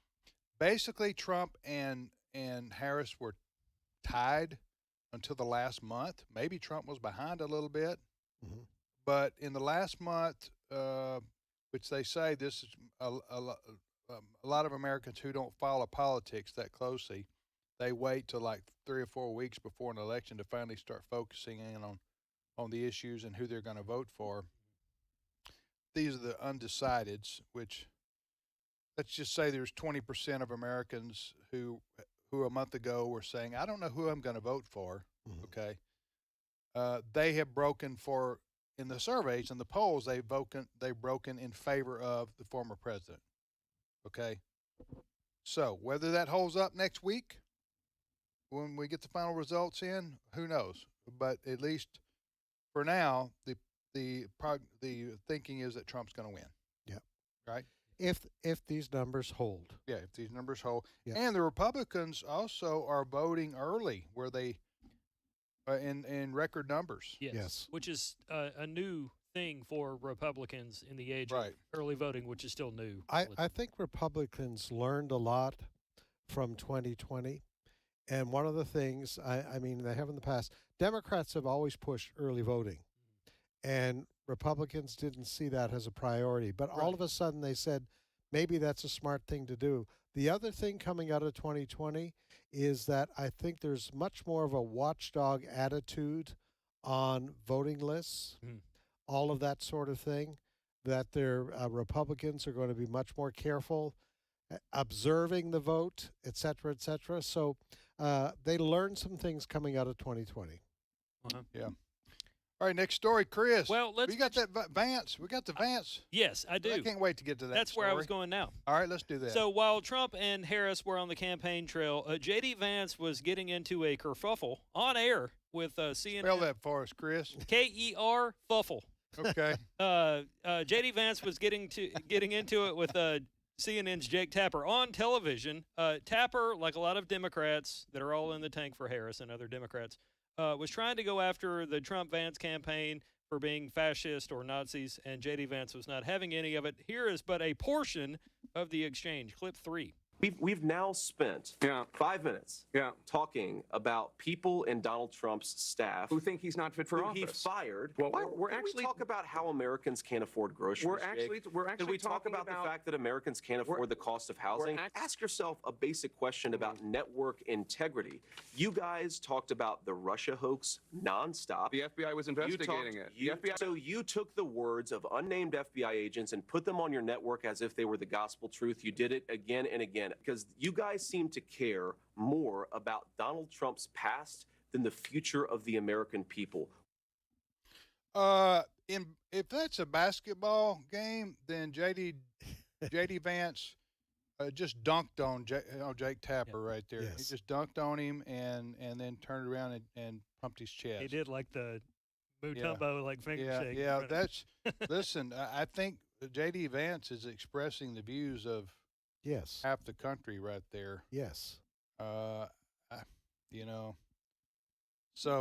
basically Trump and Harris were tied until the last month. Maybe Trump was behind a little bit. Mm-hmm. But in the last month, which they say this is a lot of Americans who don't follow politics that closely, they wait till like 3 or 4 weeks before an election to finally start focusing in on the issues and who they're going to vote for. These are the undecideds, which let's just say there's 20% of Americans who a month ago were saying, I don't know who I'm going to vote for. Mm-hmm. Okay. They have broken in the surveys and the polls, they've broken in favor of the former president. Okay. So whether that holds up next week, when we get the final results in, who knows? But at least for now, the thinking is that Trump's going to win. Yeah. Right. If these numbers hold. Yeah, if these numbers hold. Yeah. And the Republicans also are voting early, where they in record numbers. Yes. Which is a new thing for Republicans in the age of early voting, which is still new. I think Republicans learned a lot from 2020. And one of the things, I mean, they have in the past, Democrats have always pushed early voting. And Republicans didn't see that as a priority. But all of a sudden they said, maybe that's a smart thing to do. The other thing coming out of 2020 is that I think there's much more of a watchdog attitude on voting lists, all of that sort of thing, that their Republicans are going to be much more careful observing the vote, et cetera, et cetera. So they learned some things coming out of 2020. Yeah. All right, next story, Chris. Well, we got that Vance. We got the Vance. Yes, I do. I can't wait to get to that. That's story. where I was going now. All right, let's do that. So while Trump and Harris were on the campaign trail, J.D. Vance was getting into a kerfuffle on air with CNN. Spell that for us, Chris. K-E-R fuffle. Okay. J.D. Vance was getting into it with CNN's Jake Tapper on television. Tapper, like a lot of Democrats that are all in the tank for Harris and other Democrats, was trying to go after the Trump-Vance campaign for being fascist or Nazis, and J.D. Vance was not having any of it. Here is but a portion of the exchange. Clip 3. We've now spent 5 minutes talking about people in Donald Trump's staff who think he's not fit for who office. He fired. Well, we're actually talk about how Americans can't afford groceries. We're actually Can we talk about the fact that Americans can't afford the cost of housing? Ask yourself a basic question about network integrity. You guys talked about the Russia hoax nonstop. The FBI was investigating it. So you took the words of unnamed FBI agents and put them on your network as if they were the gospel truth. You did it again and again. Because you guys seem to care more about Donald Trump's past than the future of the American people. If that's a basketball game, then J.D. Vance just dunked on Jake Tapper right there. Yes. He just dunked on him and then turned around and pumped his chest. He did like the Mutombo, like finger shake. Yeah, that's listen. I think J.D. Vance is expressing the views of half the country right there. Yes. So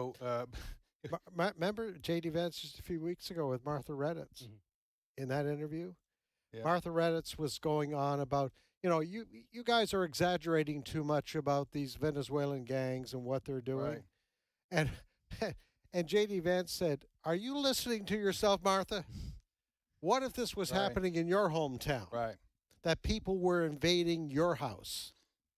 remember J.D. Vance just a few weeks ago with Martha Redditz in that interview? Yeah. Martha Redditz was going on about, you guys are exaggerating too much about these Venezuelan gangs and what they're doing. Right. And J.D. Vance said, "Are you listening to yourself, Martha? What if this was happening in your hometown? Right. That people were invading your house."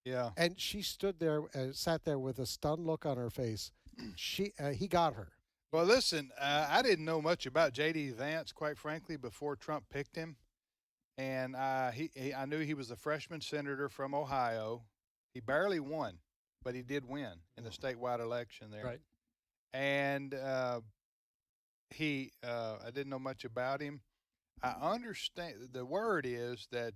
Yeah. And she stood there, sat there with a stunned look on her face. He got her. Well, listen, I didn't know much about J.D. Vance, quite frankly, before Trump picked him. And I knew he was a freshman senator from Ohio. He barely won, but he did win in the statewide election there. Right. And I didn't know much about him. I understand the word is that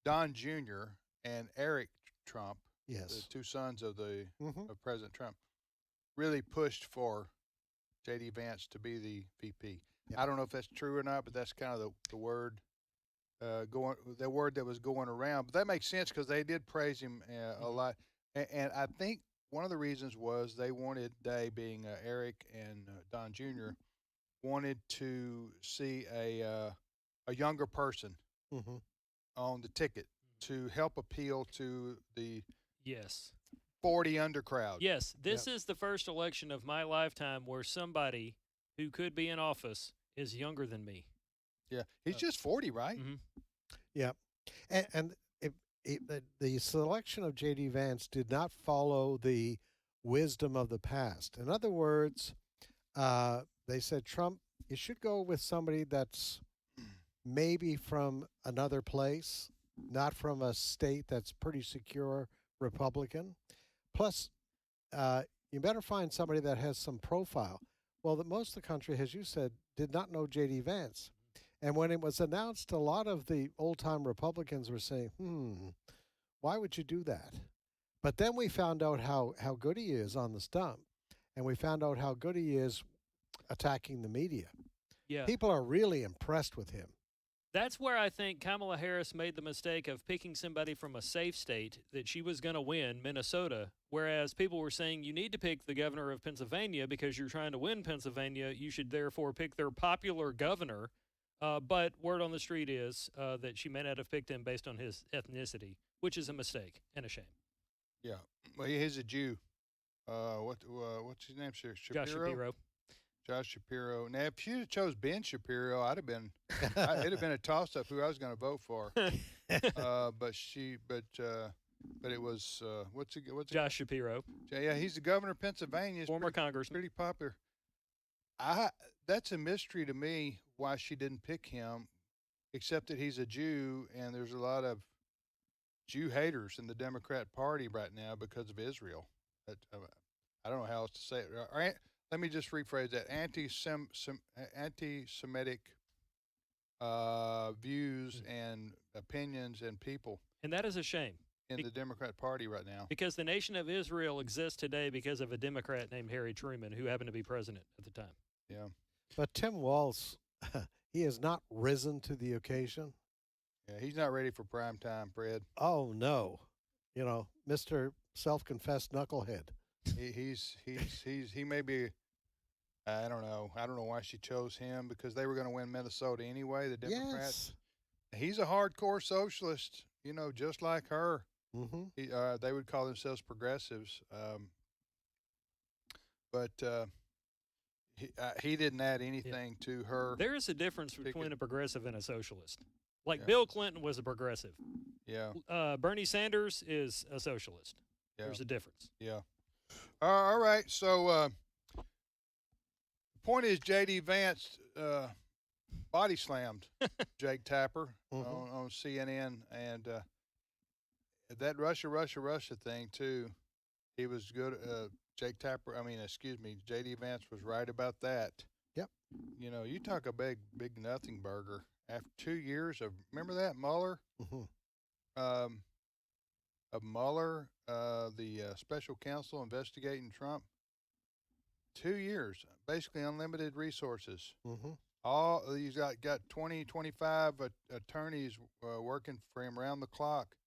Don Jr. and Eric Trump, the two sons of of President Trump, really pushed for J.D. Vance to be the VP. Yep. I don't know if that's true or not, but that's kind of the word the word that was going around. But that makes sense because they did praise him a lot, and I think one of the reasons was they being Eric and Don Jr. wanted to see a younger person on the ticket to help appeal to the 40 under crowd. Yes, this is the first election of my lifetime where somebody who could be in office is younger than me. Yeah, he's just 40, right? Mm-hmm. Yeah, and the selection of J.D. Vance did not follow the wisdom of the past. In other words, they said, Trump, you should go with somebody that's maybe from another place, not from a state that's pretty secure Republican. Plus, you better find somebody that has some profile. Well, most of the country, as you said, did not know J.D. Vance. And when it was announced, a lot of the old-time Republicans were saying, why would you do that? But then we found out how good he is on the stump, and we found out how good he is attacking the media. Yeah. People are really impressed with him. That's where I think Kamala Harris made the mistake of picking somebody from a safe state that she was going to win, Minnesota, whereas people were saying you need to pick the governor of Pennsylvania because you're trying to win Pennsylvania. You should therefore pick their popular governor. But word on the street is that she may not have picked him based on his ethnicity, which is a mistake and a shame. Yeah. Well, he's a Jew. What's his name? Shapiro? Josh Shapiro. Josh Shapiro. Now, if she chose Ben Shapiro, it'd have been a toss-up who I was going to vote for. But it was what's Josh Shapiro. Yeah, he's the governor of Pennsylvania. Former congressman. Pretty popular. That's a mystery to me why she didn't pick him, except that he's a Jew, and there's a lot of Jew haters in the Democrat Party right now because of Israel. I don't know how else to say it. Let me just rephrase that. Anti-Semitic views and opinions and people. And that is a shame. In the Democrat Party right now. Because the nation of Israel exists today because of a Democrat named Harry Truman, who happened to be president at the time. Yeah. But Timwalz, he has not risen to the occasion. Yeah, he's not ready for prime time, Fred. Oh, no. You know, Mr. Self-confessed knucklehead. He may be. I don't know why she chose him, because they were going to win Minnesota anyway. The Democrats. Yes. He's a hardcore socialist, just like her. Mm-hmm. They would call themselves progressives, but he didn't add anything to her. There is a difference between a progressive and a socialist. Like Yeah. Bill Clinton was a progressive. Yeah. Bernie Sanders is a socialist. Yeah. There's a difference. Yeah. All right. So the point is, J.D. Vance body slammed Jake Tapper on CNN, and that Russia thing too. He was good. J.D. Vance was right about that. Yep. You talk a big nothing burger. After 2 years of, remember that Mueller? Mm-hmm. Of Mueller, the special counsel investigating Trump. 2 years, basically unlimited resources. Mm-hmm. He's got 20, 25 attorneys working for him around the clock,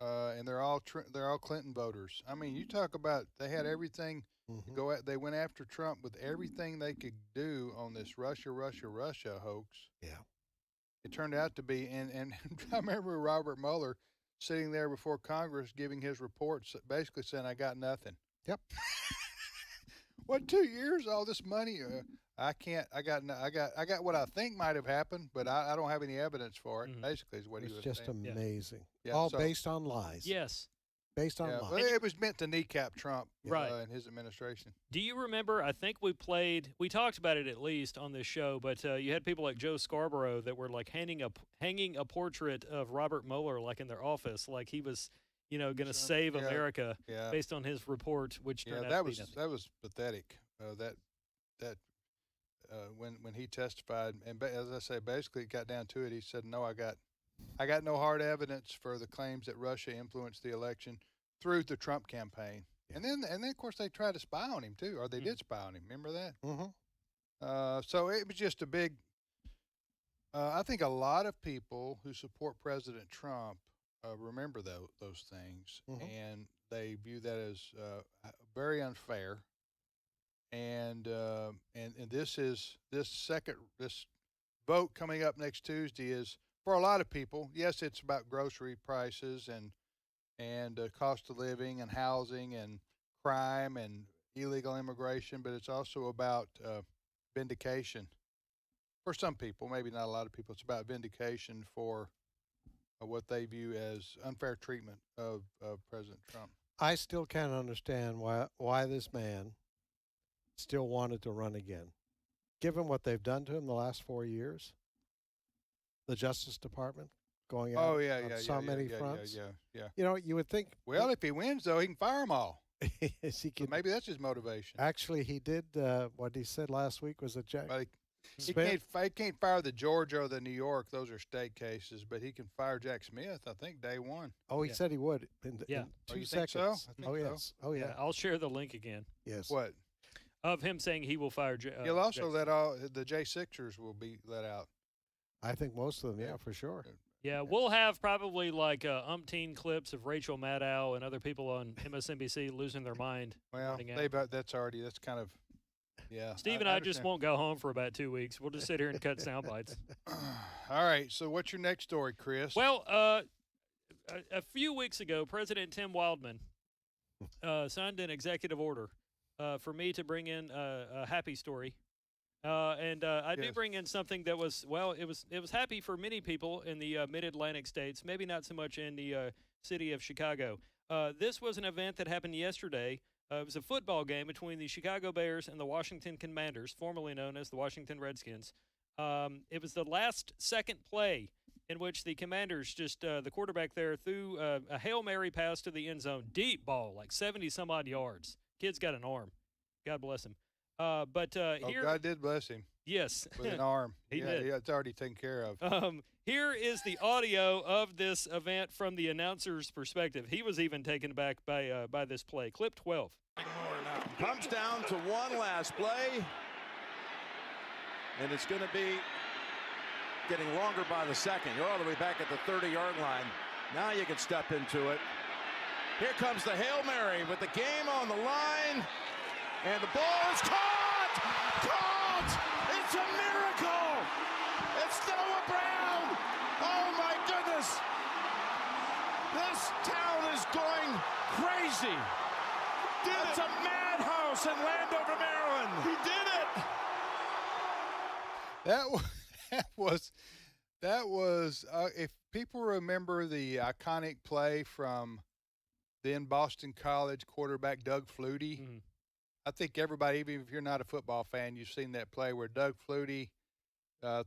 and they're all Clinton voters. I mean, you talk about, they had everything. Mm-hmm. They went after Trump with everything they could do on this Russia hoax. Yeah. It turned out to be, and I remember Robert Mueller sitting there before Congress giving his reports, basically saying, "I got nothing." Yep. What, 2 years? All this money? I got what I think might have happened, but I don't have any evidence for it. Basically, is what he was saying. It's just amazing. Yeah, All based on lies. Yes. Based on lies. Well, it was meant to kneecap Trump, Right. And his administration. Do you remember, I think we talked about it at least on this show, but you had people like Joe Scarboro that were like hanging a portrait of Robert Mueller like in their office, like he was, going to save America based on his report, which turned out to be nothing. That was pathetic. When he testified, and as I say, basically it got down to it. He said, "No, I got no hard evidence for the claims that Russia influenced the election through the Trump campaign." And then of course they tried to spy on him too, or they did spy on him. Remember that? Mm-hmm. So it was just a big. I think a lot of people who support President Trump remember those things, and they view that as very unfair. And this vote coming up next Tuesday is, for a lot of people, yes, it's about grocery prices and cost of living and housing and crime and illegal immigration, but it's also about vindication. For some people, maybe not a lot of people, it's about vindication for what they view as unfair treatment of President Trump. I still can't understand why this man still wanted to run again. Given what they've done to him the last 4 years, the Justice Department going out on so many fronts. Yeah. You would think. Well, if he wins, though, he can fire them all. Yes, he can. So maybe that's his motivation. Actually, he did. What he said last week was a He can't fire the Georgia or the New York. Those are state cases, but he can fire Jack Smith, I think, day one. Oh, he said he would in Oh, 2 you seconds. think so? I think Oh, so. yes. Oh, yeah. I'll share the link again. Yes. What? Of him saying he will fire. He'll also Jackson. let all the J6ers will be let out. I think most of them, yeah, for sure. Yeah, we'll have probably like umpteen clips of Rachel Maddow and other people on MSNBC losing their mind. Well, that's kind of, yeah. Steve and I just won't go home for about 2 weeks. We'll just sit here and cut sound bites. All right, so what's your next story, Chris? Well, a few weeks ago, President Tim Wildman signed an executive order for me to bring in a happy story. I do bring in something that was, well, it was happy for many people in the mid-Atlantic states, maybe not so much in the city of Chicago. This was an event that happened yesterday. It was a football game between the Chicago Bears and the Washington Commanders, formerly known as the Washington Redskins. It was the last second play in which the Commanders the quarterback there threw a Hail Mary pass to the end zone, deep ball, like 70-some-odd yards. Kid's got an arm. God bless him. Here, God did bless him. Yes. With an arm. He did. Yeah, it's already taken care of. Here is the audio of this event from the announcer's perspective. He was even taken aback by this play. Clip 12. Comes down to one last play, and it's going to be getting longer by the second. You're all the way back at the 30-yard line. Now you can step into it. Here comes the Hail Mary with the game on the line. And the ball is caught! Caught! It's a miracle! It's Noah Brown! Oh my goodness! This town is going crazy! It's a madhouse in Landover, Maryland! He did it! That was if people remember the iconic play from then Boston College quarterback Doug Fluty. Mm-hmm. I think everybody, even if you're not a football fan, you've seen that play where Doug Fluty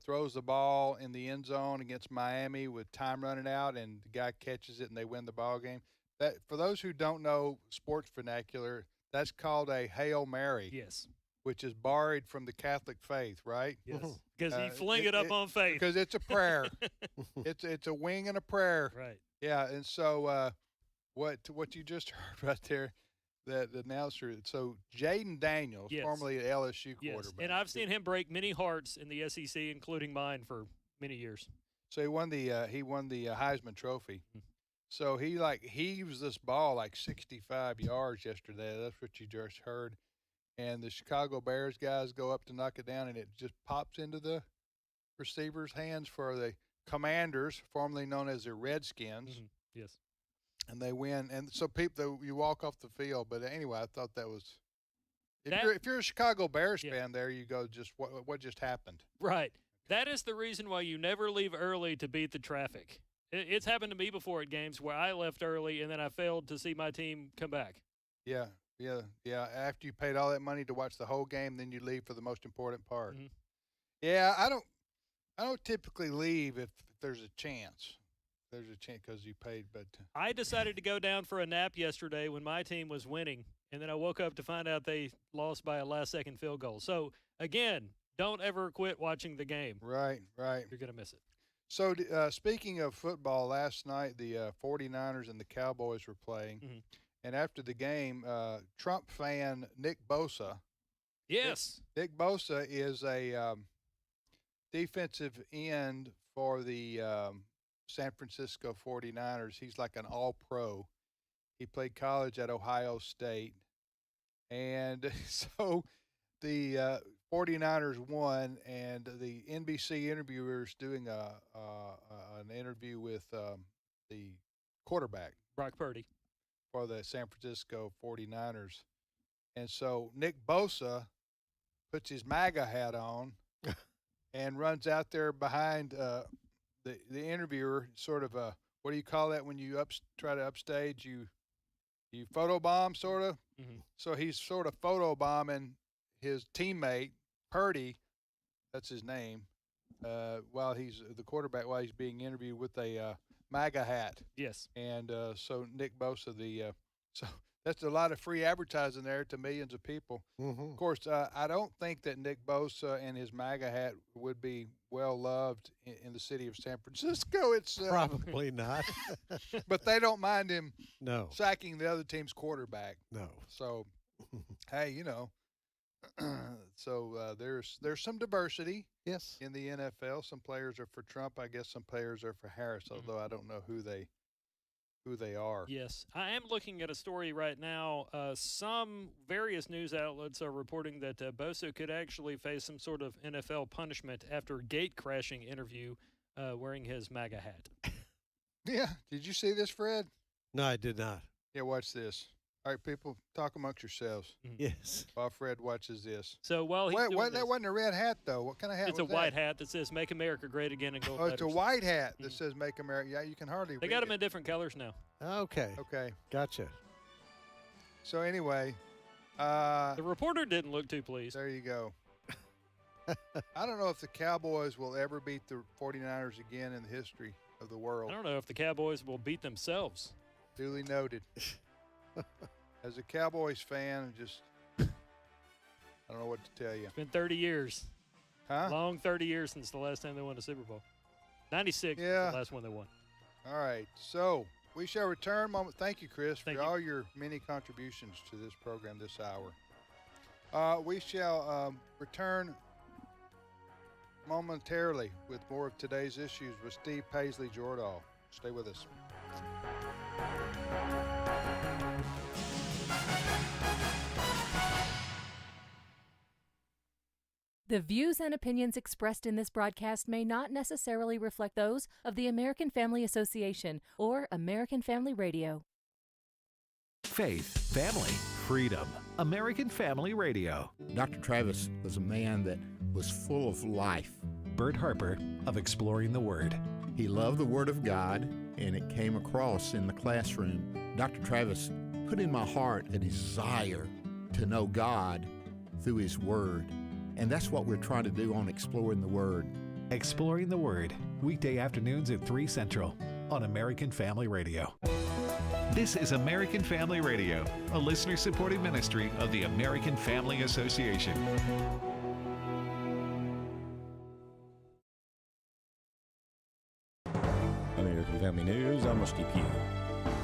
throws the ball in the end zone against Miami with time running out, and the guy catches it and they win the ball game. That, for those who don't know sports vernacular, that's called a Hail Mary. Yes. Which is borrowed from the Catholic faith, right? Yes. Because you fling it up on faith. Because it's a prayer. it's a wing and a prayer. Right. Yeah, and so what you just heard right there, that the announcer, so Jaden Daniel, formerly an LSU quarterback. And I've seen him break many hearts in the SEC, including mine, for many years. So he won the Heisman Trophy. So he heaves this ball like 65 yards yesterday. That's what you just heard. And the Chicago Bears guys go up to knock it down, and it just pops into the receiver's hands for the Commanders, formerly known as the Redskins. Mm-hmm. Yes. And they win. And so you walk off the field. But anyway, I thought that was if you're a Chicago Bears fan there, you go, just what just happened? Right. That is the reason why you never leave early to beat the traffic. It's happened to me before at games where I left early and then I failed to see my team come back. Yeah. After you paid all that money to watch the whole game, then you leave for the most important part. Mm-hmm. Yeah, I don't typically leave if there's a chance. There's a chance because you paid, but I decided to go down for a nap yesterday when my team was winning, and then I woke up to find out they lost by a last-second field goal. So again, don't ever quit watching the game. Right. You're gonna miss it. So speaking of football, last night the 49ers and the Cowboys were playing. Mm-hmm. And after the game, Trump fan Nick Bosa. Yes. Nick Bosa is a defensive end for the San Francisco 49ers. He's like an all-pro. He played college at Ohio State. And so the 49ers won, and the NBC interviewer's doing an interview with the quarterback. Brock Purdy. For the San Francisco 49ers. And so Nick Bosa puts his MAGA hat on and runs out there behind the interviewer, sort of what do you call that when you try to upstage? You photobomb, sort of? Mm-hmm. So he's sort of photobombing his teammate, Purdy, that's his name, while he's the quarterback, while he's being interviewed with a MAGA hat. Yes. And so Nick Bosa, That's a lot of free advertising there to millions of people. Mm-hmm. Of course, I don't think that Nick Bosa and his MAGA hat would be well loved in the city of San Francisco itself. Probably not. But they don't mind him sacking the other team's quarterback. No. So, hey, you know, so there's some diversity. Yes. In the NFL, some players are for Trump. I guess some players are for Harris, although I don't know who they are. Yes. I am looking at a story right now. Some various news outlets are reporting that Bosa could actually face some sort of NFL punishment after a gate-crashing interview wearing his MAGA hat. Yeah. Did you see this, Fred? No, I did not. Yeah, watch this. All right, people, talk amongst yourselves. Yes. While Fred watches this. So while he's doing that wasn't a red hat, though. What kind of hat was that? that? It's a white hat that says "Make America Great Again" in gold Oh, it's letters. a white hat that says "Make America." Yeah, you can hardly They read got them it. in different colors now. Okay. Okay. Gotcha. So anyway, the reporter didn't look too pleased. There you go. I don't know if the Cowboys will ever beat the 49ers again in the history of the world. I don't know if the Cowboys will beat themselves. Duly noted. As a Cowboys fan, I don't know what to tell you. It's been 30 years. Huh? Long 30 years since the last time they won a Super Bowl. 96 was the last one they won. All right. So we shall return. Thank you, Chris, Thank for you. all your many contributions to this program this hour. We shall return momentarily with more of today's issues with Steve Paisley-Jordahl. Stay with us. The views and opinions expressed in this broadcast may not necessarily reflect those of the American Family Association or American Family Radio. Faith, family, freedom. American Family Radio. Dr. Travis was a man that was full of life. Bert Harper of Exploring the Word. He loved the Word of God, and it came across in the classroom. Dr. Travis put in my heart a desire to know God through His Word. And that's what we're trying to do on Exploring the Word. Exploring the Word, weekday afternoons at 3 Central on American Family Radio. This is American Family Radio, a listener-supported ministry of the American Family Association. American Family News, I'm Rusty Pugh.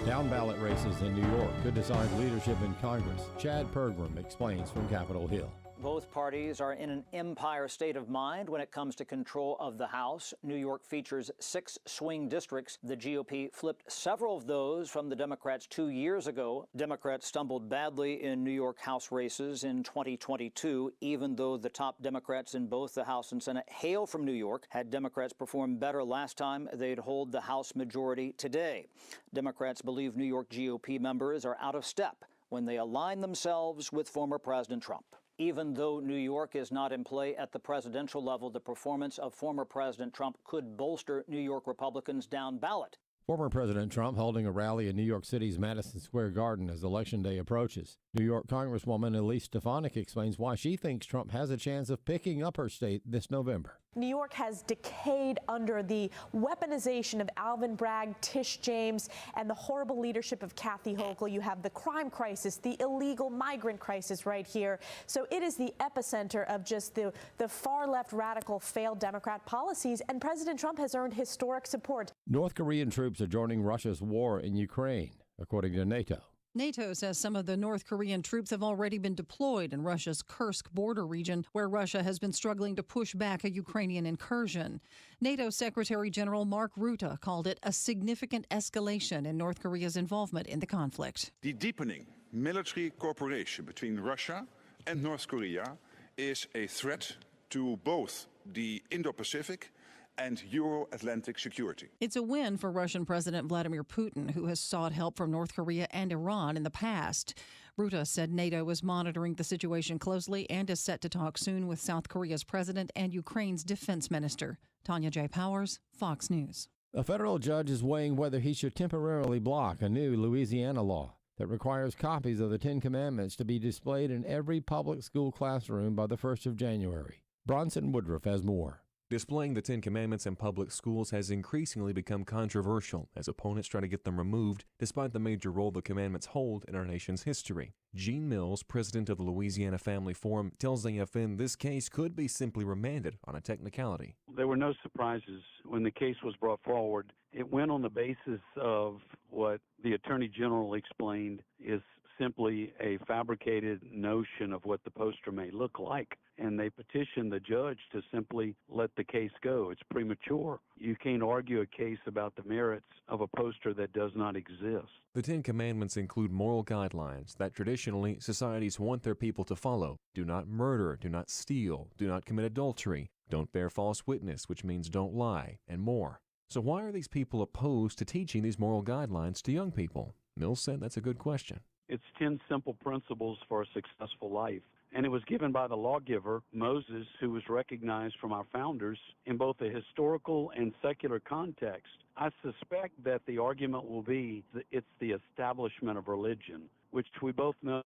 Down ballot races in New York could decide leadership in Congress. Chad Pergram explains from Capitol Hill. Both parties are in an empire state of mind when it comes to control of the House. New York features 6 swing districts. The GOP flipped several of those from the Democrats 2 years ago. Democrats stumbled badly in New York House races in 2022, even though the top Democrats in both the House and Senate hail from New York. Had Democrats performed better last time, they'd hold the House majority today. Democrats believe New York GOP members are out of step when they align themselves with former President Trump. Even though New York is not in play at the presidential level, the performance of former President Trump could bolster New York Republicans down ballot. Former President Trump holding a rally in New York City's Madison Square Garden as Election Day approaches. New York Congresswoman Elise Stefanik explains why she thinks Trump has a chance of picking up her state this November. New York has decayed under the weaponization of Alvin Bragg, Tish James, and the horrible leadership of Kathy Hochul. You have the crime crisis, the illegal migrant crisis right here. So it is the epicenter of just the far-left radical failed Democrat policies, and President Trump has earned historic support. North Korean troops are joining Russia's war in Ukraine, according to NATO. NATO says some of the North Korean troops have already been deployed in Russia's Kursk border region, where Russia has been struggling to push back a Ukrainian incursion. NATO Secretary General Mark Rutte called it a significant escalation in North Korea's involvement in the conflict. The deepening military cooperation between Russia and North Korea is a threat to both the Indo-Pacific and Euro-Atlantic security. It's a win for Russian President Vladimir Putin, who has sought help from North Korea and Iran in the past. Rutte said NATO is monitoring the situation closely and is set to talk soon with South Korea's president and Ukraine's defense minister. Tanya J. Powers, Fox News. A federal judge is weighing whether he should temporarily block a new Louisiana law that requires copies of the Ten Commandments to be displayed in every public school classroom by the 1st of January. Bronson Woodruff has more. Displaying the Ten Commandments in public schools has increasingly become controversial as opponents try to get them removed, despite the major role the commandments hold in our nation's history. Gene Mills, president of the Louisiana Family Forum, tells AFN this case could be simply remanded on a technicality. There were no surprises when the case was brought forward. It went on the basis of what the Attorney General explained is simply a fabricated notion of what the poster may look like, and they petitioned the judge to simply let the case go. It's premature. You can't argue a case about the merits of a poster that does not exist. The Ten Commandments include moral guidelines that traditionally societies want their people to follow. Do not murder, do not steal, do not commit adultery, don't bear false witness, which means don't lie, and more. So why are these people opposed to teaching these moral guidelines to young people? Mills said that's a good question. It's 10 simple principles for a successful life. And it was given by the lawgiver, Moses, who was recognized from our founders in both a historical and secular context. I suspect that the argument will be that it's the establishment of religion, which we both know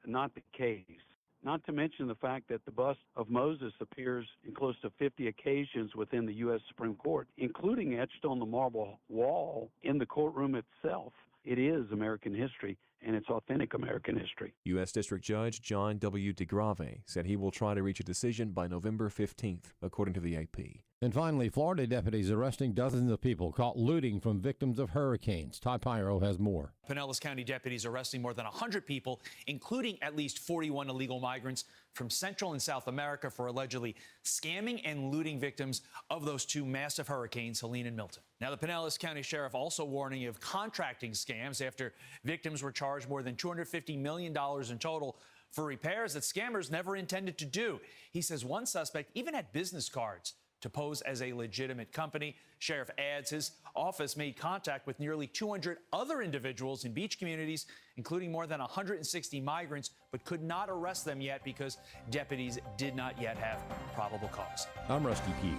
not the case. Not to mention the fact that the bust of Moses appears in close to 50 occasions within the U.S. Supreme Court, including etched on the marble wall in the courtroom itself. It is American history, and it's authentic American history. U.S. District Judge John W. DeGrave said he will try to reach a decision by November 15th, according to the AP. And finally, Florida deputies arresting dozens of people caught looting from victims of hurricanes. Ty Pyro has more. Pinellas County deputies arresting more than 100 people, including at least 41 illegal migrants from Central and South America for allegedly scamming and looting victims of those two massive hurricanes, Helene and Milton. Now, the Pinellas County Sheriff also warning of contracting scams after victims were charged more than $250 million in total for repairs that scammers never intended to do. He says one suspect even had business cards to pose as a legitimate company. Sheriff adds his office made contact with nearly 200 other individuals in beach communities, including more than 160 migrants, but could not arrest them yet because deputies did not yet have probable cause. I'm Rusty Key.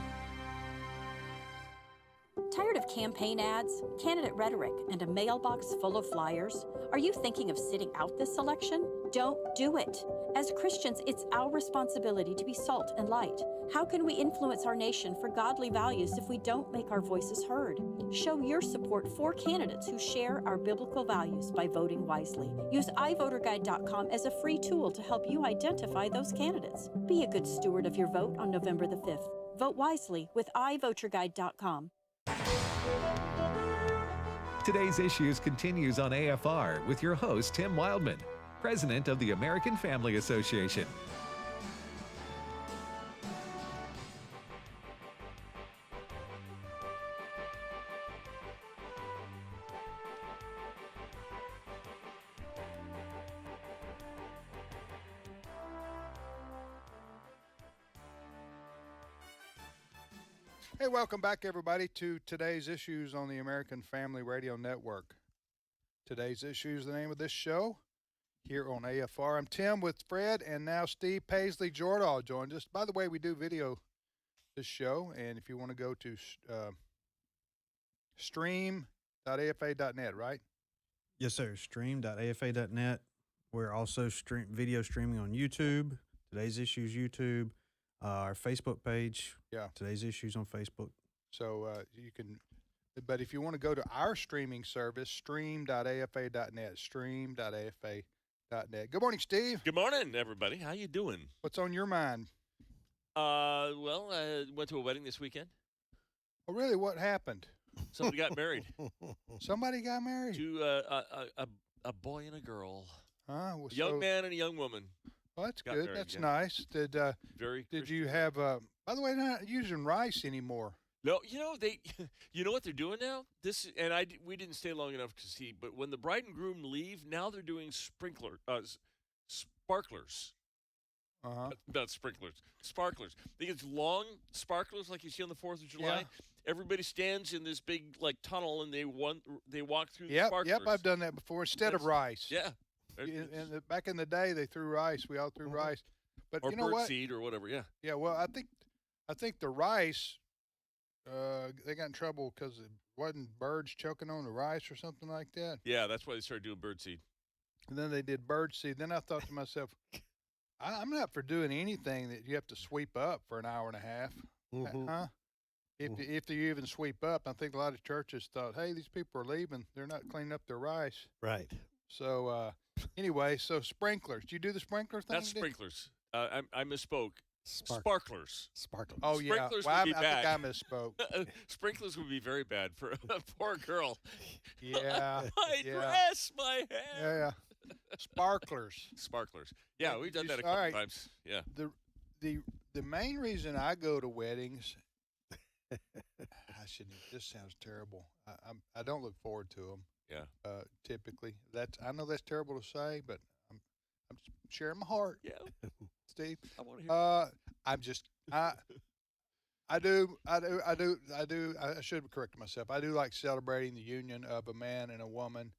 Tired of campaign ads, candidate rhetoric, and a mailbox full of flyers? Are you thinking of sitting out this election? Don't do it. As Christians, it's our responsibility to be salt and light. How can we influence our nation for godly values if we don't make our voices heard? Show your support for candidates who share our biblical values by voting wisely. Use iVoterGuide.com as a free tool to help you identify those candidates. Be a good steward of your vote on November the 5th. Vote wisely with iVoterGuide.com. Today's Issues continues on AFR with your host, Tim Wildman, president of the American Family Association. Hey, welcome back, everybody, to Today's Issues on the American Family Radio Network. Today's Issues, the name of this show, here on AFR. I'm Tim with Fred, and now Steve Paisley Jordahl joined us. By the way, we do video this show, and if you want to go to stream.afa.net, right? Yes, sir. Stream.afa.net. We're also video streaming on YouTube, Today's Issues YouTube, our Facebook page. Yeah. Today's Issues on Facebook. So you can, but if you want to go to our streaming service, stream.afa.net, stream.afa.net. Good morning, Steve. Good morning, everybody. How you doing? What's on your mind? Well, I went to a wedding this weekend. Oh, really? What happened? Somebody got married. Somebody got married? To a boy and a girl. Well, a young man and a young woman. Well, that's good. That's nice. Did you have? By the way, they're not using rice anymore. No, you know what they're doing now. We didn't stay long enough to see. But when the bride and groom leave, now they're doing sparklers. Not sprinklers, sparklers. They get long sparklers like you see on the 4th of July. Yeah. Everybody stands in this big tunnel and they walk through the sparklers. Yep, I've done that before instead of rice. Yeah. And back in the day, they threw rice. We all threw rice, but or you know bird what? seed or whatever. Yeah. Yeah. Well, I think the rice, they got in trouble because it wasn't birds choking on the rice or something like that. Yeah, that's why they started doing bird seed. And then they did bird seed. Then I thought to myself, I'm not for doing anything that you have to sweep up for an hour and a half. Huh? If you even sweep up, I think a lot of churches thought, hey, these people are leaving. They're not cleaning up their rice. Right. So anyway, so sprinklers. Do you do the sprinkler thing? Not sprinklers. I misspoke. Sparklers. Oh, yeah. Sprinklers Well, would be I bad. think I misspoke. Sprinklers would be very bad for a poor girl. Yeah. My dress, my hair. Yeah. Sparklers. Sparklers. Yeah, we've done that a All couple right. times. Yeah. The main reason I go to weddings, I shouldn't. This sounds terrible. I don't look forward to them. Yeah. Typically, I know that's terrible to say, but I'm sharing my heart. Yeah. Steve. I want to hear. I should correct myself. I do like celebrating the union of a man and a woman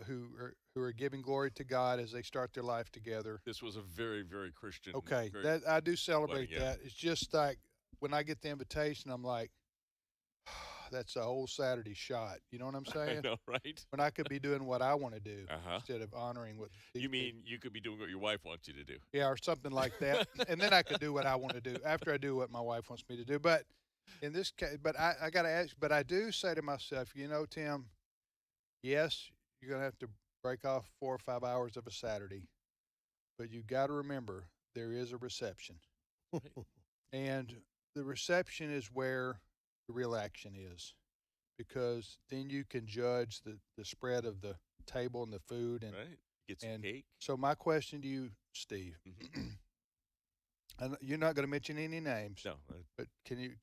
who are giving glory to God as they start their life together. This was a very, very Christian. Okay, very that I do celebrate wedding, yeah. that. It's just like when I get the invitation, I'm like, that's a whole Saturday shot. You know what I'm saying? I know, right? When I could be doing what I want to do Uh-huh. instead of honoring what You mean you could be doing what your wife wants you to do? yeah, or something like that, and then I could do what I want to do after I do what my wife wants me to do. But in this case, but I got to ask. But I do say to myself, you know, Tim, yes, you're gonna have to break off 4 or 5 hours of a Saturday, but you got to remember there is a reception, and the reception is where the real action is, because then you can judge the spread of the table and the food and Right. Get some and cake. so my question to you, Steve, and you're not going to mention any names, No. but can you?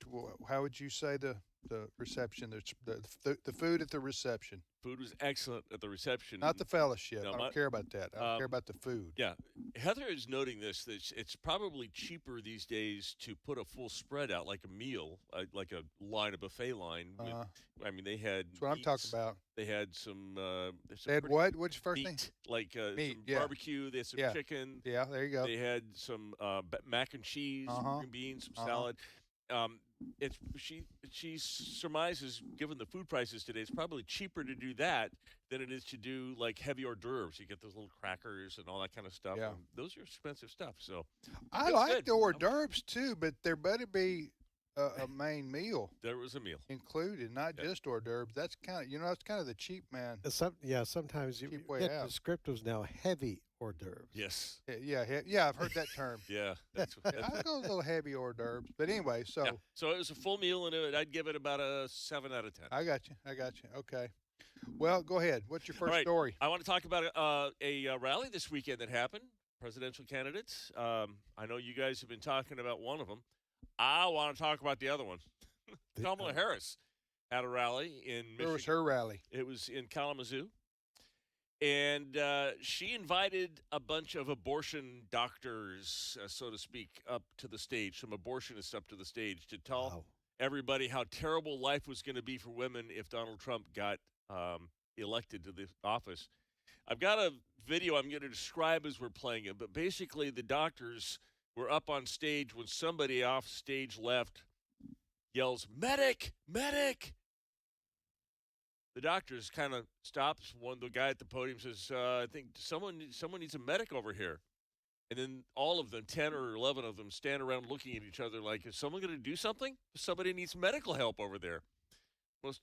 How would you say the reception, the food at the reception? Food was excellent at the reception. Not the fellowship. No, I don't care about that. I don't care about the food. Yeah. Heather is noting this, that it's probably cheaper these days to put a full spread out, like a meal, like a buffet line. I mean, they had That's what I'm talking about. They had some. They had what? What's your first meat, name? like Meat, some yeah. barbecue. They had some Yeah. chicken. Yeah, there you go. They had some mac and cheese, green beans, some salad. She surmises, given the food prices today, it's probably cheaper to do that than it is to do like heavy hors d'oeuvres. You get those little crackers and all that kind of stuff. Yeah. And those are expensive stuff. So I it's like good. the hors d'oeuvres too, but there better be a main meal There was a meal. included, not just hors d'oeuvres. That's kind of that's kind of the cheap man. Sometimes you Cheap way get out. descriptives now, heavy hors d'oeuvres. Yes. Yeah, I've heard that term. Yeah. That's I'll go a little heavy hors d'oeuvres, but anyway, so yeah. So it was a full meal, and I'd give it about a 7 out of 10. I got you. Okay. Well, go ahead. What's your first All right. story? I want to talk about a rally this weekend that happened. Presidential candidates. I know you guys have been talking about one of them. I want to talk about the other one. Kamala Harris had a rally in Michigan. Where was her rally? It was in Kalamazoo. And she invited a bunch of abortion doctors, so to speak, up to the stage, some abortionists up to the stage to tell everybody how terrible life was going to be for women if Donald Trump got elected to the office. I've got a video I'm going to describe as we're playing it, but basically the doctors were up on stage when somebody off stage left yells, "Medic! Medic!" The doctors kind of stops. The guy at the podium says, "I think someone needs a medic over here." And then all of them, 10 or 11 of them, stand around looking at each other like, "Is someone going to do something? Somebody needs medical help over there." Most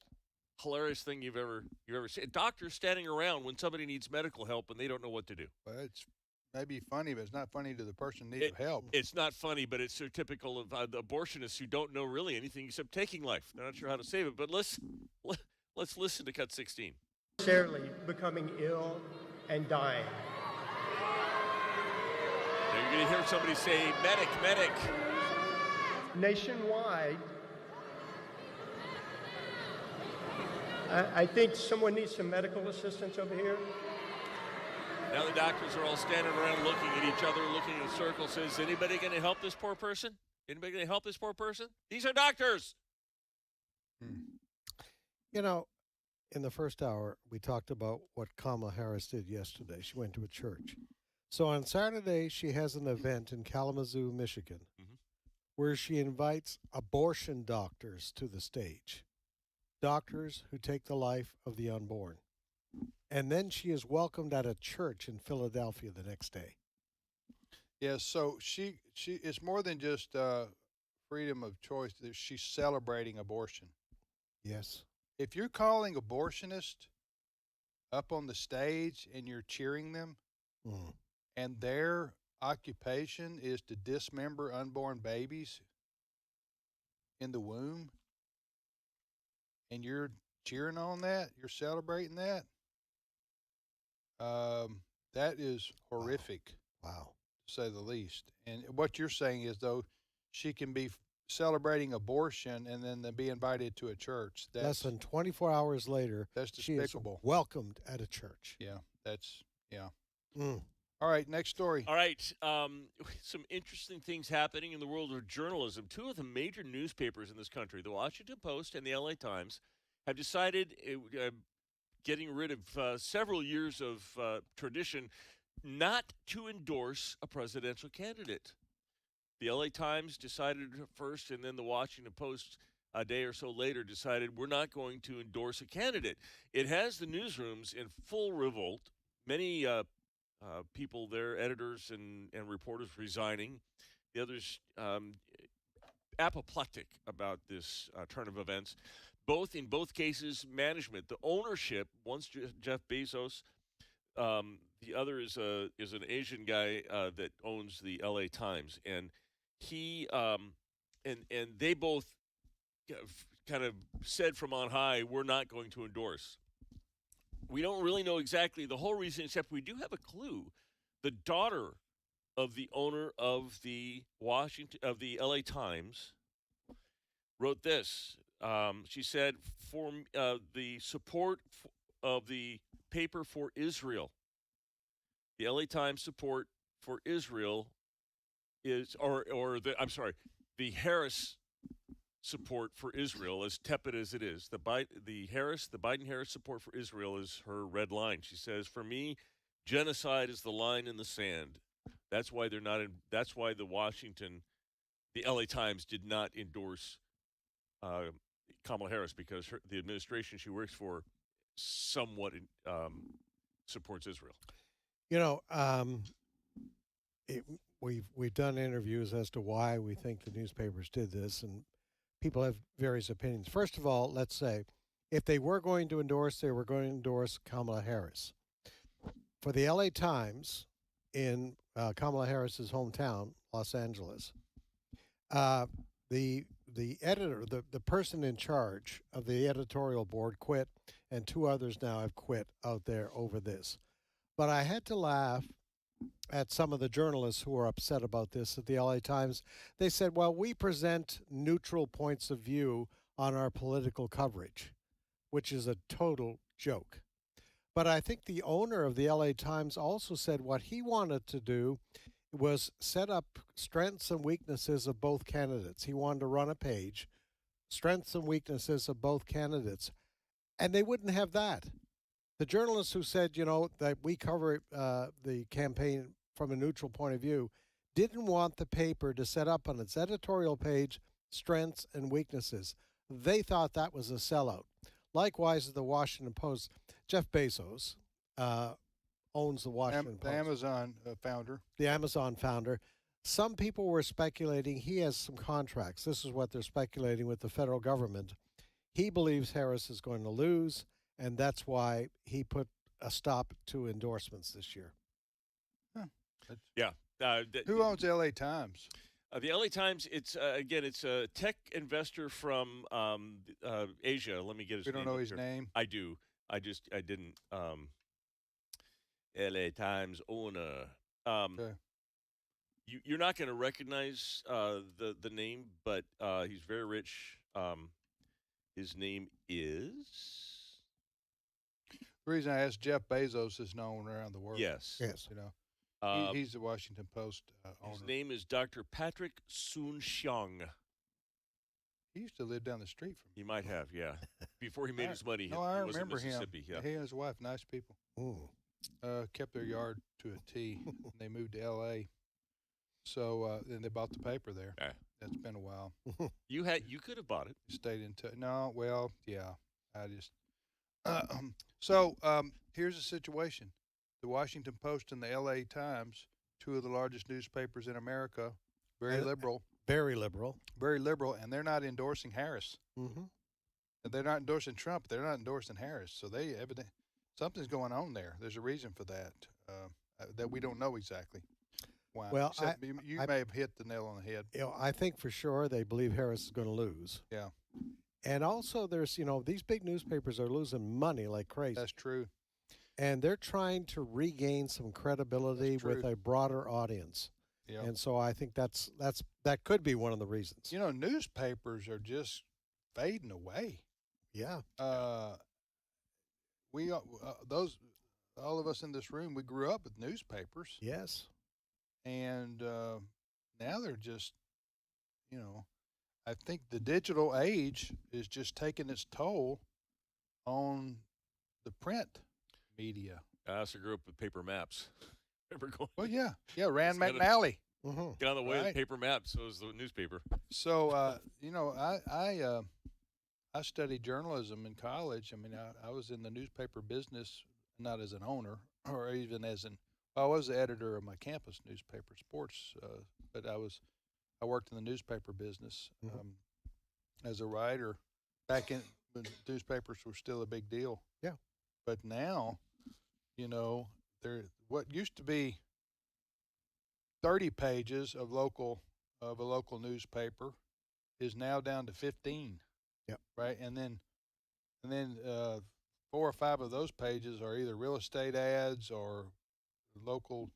hilarious thing you've ever seen. Doctors standing around when somebody needs medical help and they don't know what to do. Well, it's maybe funny, but it's not funny to the person in need of help. It's not funny, but it's so typical of the abortionists who don't know really anything except taking life. They're not sure how to save it. But let's listen to cut 16. Necessarily becoming ill and dying. Now you're going to hear somebody say, "Medic, medic." Nationwide, I think someone needs some medical assistance over here. Now the doctors are all standing around looking at each other, looking in a circle. Says, "Anybody going to help this poor person? Anybody going to help this poor person? These are doctors." You know, in the first hour, we talked about what Kamala Harris did yesterday. She went to a church. So on Saturday, she has an event in Kalamazoo, Michigan, where she invites abortion doctors to the stage, doctors who take the life of the unborn. And then she is welcomed at a church in Philadelphia the next day. Yes, so she it's more than just freedom of choice. She's celebrating abortion. Yes. If you're calling abortionists up on the stage and you're cheering them, and their occupation is to dismember unborn babies in the womb, and you're cheering on that, you're celebrating that, that is horrific. Wow. To say the least. And what you're saying is, though, she can be celebrating abortion and then be invited to a church. Less than 24 hours later, that's she is despicable. welcomed at a church. Yeah, that's, yeah. Mm. All right, next story. All right, some interesting things happening in the world of journalism. Two of the major newspapers in this country, the Washington Post and the LA Times, have decided, getting rid of several years of tradition, not to endorse a presidential candidate. The LA Times decided first, and then the Washington Post a day or so later decided we're not going to endorse a candidate. It has the newsrooms in full revolt. Many people there, editors and reporters, resigning. The others apoplectic about this turn of events. In both cases, management, the ownership. One's Jeff Bezos. The other is an Asian guy that owns the LA Times, and he and they both kind of said from on high, we're not going to endorse. We don't really know exactly the whole reason, except we do have a clue. The daughter of the owner of the LA Times wrote this. She said, for the support of the paper for Israel, the LA Times support for Israel is, the Harris support for Israel, as tepid as it is, the Biden-Harris support for Israel is her red line. She says, for me, genocide is the line in the sand. That's why they're not. That's why the LA Times did not endorse Kamala Harris, because the administration she works for somewhat supports Israel. You know, we've done interviews as to why we think the newspapers did this, and people have various opinions. First of all, let's say if they were going to endorse, they were going to endorse Kamala Harris. For the LA Times, in Kamala Harris's hometown, Los Angeles, the editor, the person in charge of the editorial board quit, and two others now have quit out there over this. But I had to laugh at some of the journalists who were upset about this at the LA Times. They said, well, we present neutral points of view on our political coverage, which is a total joke. But I think the owner of the LA Times also said what he wanted to do was set up strengths and weaknesses of both candidates. He wanted to run a page, strengths and weaknesses of both candidates, and they wouldn't have that. The journalists who said, you know, that we cover the campaign from a neutral point of view didn't want the paper to set up on its editorial page strengths and weaknesses. They thought that was a sellout. Likewise, the Washington Post, Jeff Bezos owns the Washington Post. The Amazon founder. The Amazon founder. Some people were speculating he has some contracts. This is what they're speculating with the federal government. He believes Harris is going to lose, and that's why he put a stop to endorsements this year. Huh. Yeah. Who owns the LA Times? The LA Times, it's a tech investor from Asia. Let me get his name. You don't know his name? I do. I didn't. LA Times owner. Okay. You're not going to recognize the name, but he's very rich. His name is. The reason I asked, Jeff Bezos is known around the world. Yes. Yes. You know, he's the Washington Post owner. His name is Dr. Patrick Soon-Shiong. He used to live down the street from me. He might have, yeah. Before he made his money, No, I he was in remember him. Mississippi. Yeah. He and his wife, nice people. Ooh. Kept their yard to a T. They moved to L.A. So then they bought the paper there. Yeah. That's been a while. You could have bought it. Stayed in touch. No, well, yeah. I just. So here's the situation: the Washington Post and the L.A. Times, two of the largest newspapers in America, very liberal. Very liberal. Very liberal, and they're not endorsing Harris. Mm-hmm. They're not endorsing Trump. They're not endorsing Harris. So something's going on there. There's a reason for that that we don't know exactly why. Well, you may have hit the nail on the head. I think for sure they believe Harris is going to lose. Yeah. And also there's, these big newspapers are losing money like crazy. That's true. And they're trying to regain some credibility with a broader audience. Yeah. And so I think that could be one of the reasons. Newspapers are just fading away. Yeah. We all of us in this room, we grew up with newspapers. Yes. And now they're just, I think the digital age is just taking its toll on the print media. I also grew up with paper maps. Remember going? Well, yeah, Rand McNally. Get on the way Right. of paper maps. So was the newspaper. So, I studied journalism in college. I mean, I was in the newspaper business, not as an owner or even I was the editor of my campus newspaper, Sports, but I worked in the newspaper business as a writer back when newspapers were still a big deal. Yeah. But now, they're what used to be 30 pages of a local newspaper is now down to 15. Yep. Right. And then 4 or 5 of those pages are either real estate ads or local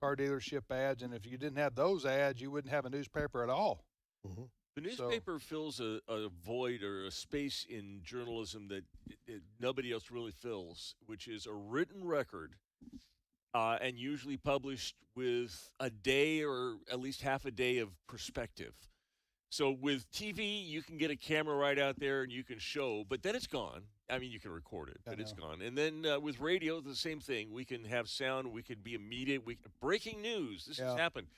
car dealership ads. And if you didn't have those ads, you wouldn't have a newspaper at all. Mm-hmm. The newspaper fills a void or a space in journalism that nobody else really fills, which is a written record and usually published with a day or at least half a day of perspective. So with TV, you can get a camera right out there and you can show, but then it's gone. I mean, you can record it, but it's gone. And then with radio, the same thing. We can have sound. We can be immediate. Breaking news. This has happened.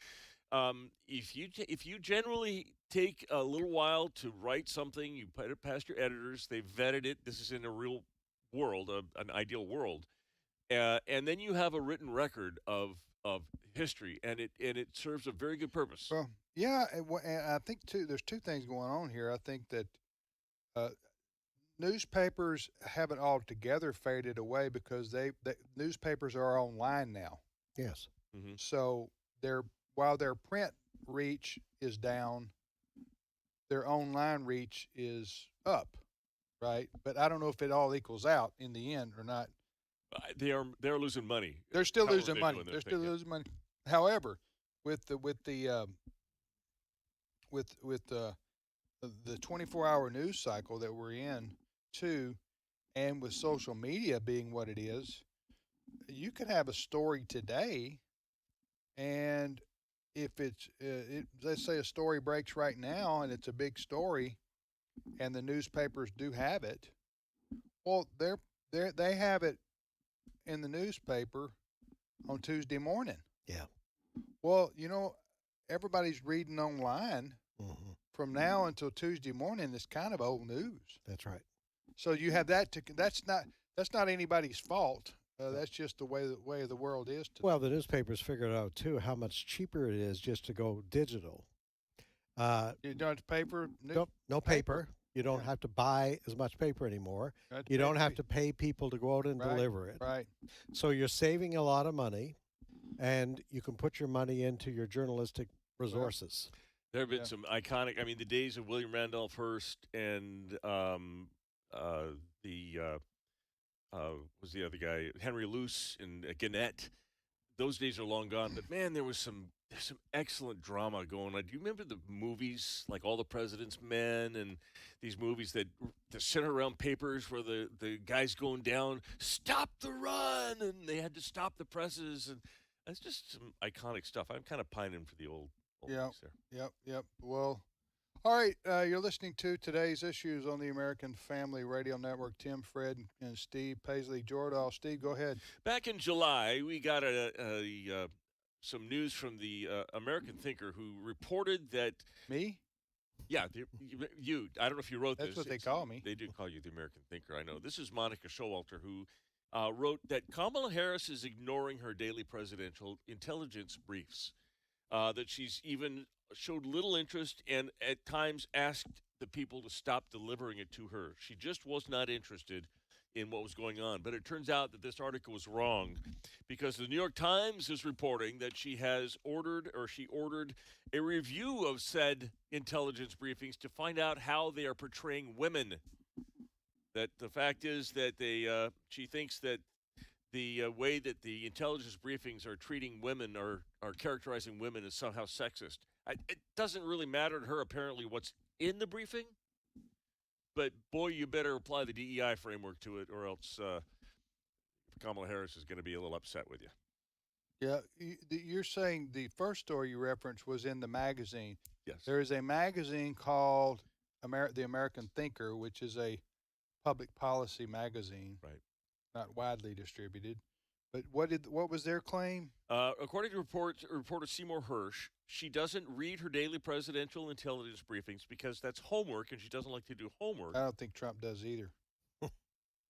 If you generally take a little while to write something, you put it past your editors. They've vetted it. This is in a real world, an ideal world, and then you have a written record of history, and it serves a very good purpose. Well, yeah, and I think there's two things going on here. I think that newspapers haven't altogether faded away because newspapers are online now. Yes. Mm-hmm. So while their print reach is down, their online reach is up, right? But I don't know if it all equals out in the end or not. They're losing money. They're still losing money. They're still losing money. However, with the 24-hour news cycle that we're in too, and with social media being what it is, you can have a story today, and if let's say a story breaks right now and it's a big story, and the newspapers do have it, well, they have it in the newspaper on Tuesday morning. Yeah. Well, everybody's reading online from now until Tuesday morning. It's kind of old news. That's right. So you have that that's not anybody's fault. That's just the way the world is today. Well, the newspapers figured out too how much cheaper it is just to go digital. You don't have to paper. No paper. You don't have to buy as much paper anymore. You don't have to pay people to go out and deliver it. Right. So you're saving a lot of money, and you can put your money into your journalistic resources. There have been some iconic. I mean, the days of William Randolph Hearst and was the other guy, Henry Luce and Gannett. Those days are long gone. But man, there's some excellent drama going on. Do you remember the movies like All the President's Men and these movies that center around papers where the guy's going down, stop the run, and they had to stop the presses, and that's just some iconic stuff. I'm kind of pining for the old movies there. Yep. Well, all right. You're listening to today's issues on the American Family Radio Network. Tim, Fred, and Steve Paisley Jordahl. Steve, go ahead. Back in July, we got some news from the American Thinker who reported that me. Yeah, you. I don't know if you wrote this. That's what they call me. They do call you the American Thinker. I know. This is Monica Showalter who wrote that Kamala Harris is ignoring her daily presidential intelligence briefs. that she's even showed little interest and at times asked the people to stop delivering it to her. She just was not interested in what was going on. But it turns out that this article was wrong because the New York Times is reporting that she ordered a review of said intelligence briefings to find out how they are portraying women. That the fact is that she thinks that the way that the intelligence briefings are treating women are characterizing women as somehow sexist. It doesn't really matter to her, apparently, what's in the briefing. But, boy, you better apply the DEI framework to it, or else Kamala Harris is going to be a little upset with you. Yeah, you're saying the first story you referenced was in the magazine. Yes. There is a magazine called The American Thinker, which is a public policy magazine. Right. Not widely distributed. But what was their claim? According to reporter Seymour Hersh, she doesn't read her daily presidential intelligence briefings because that's homework, and she doesn't like to do homework. I don't think Trump does either.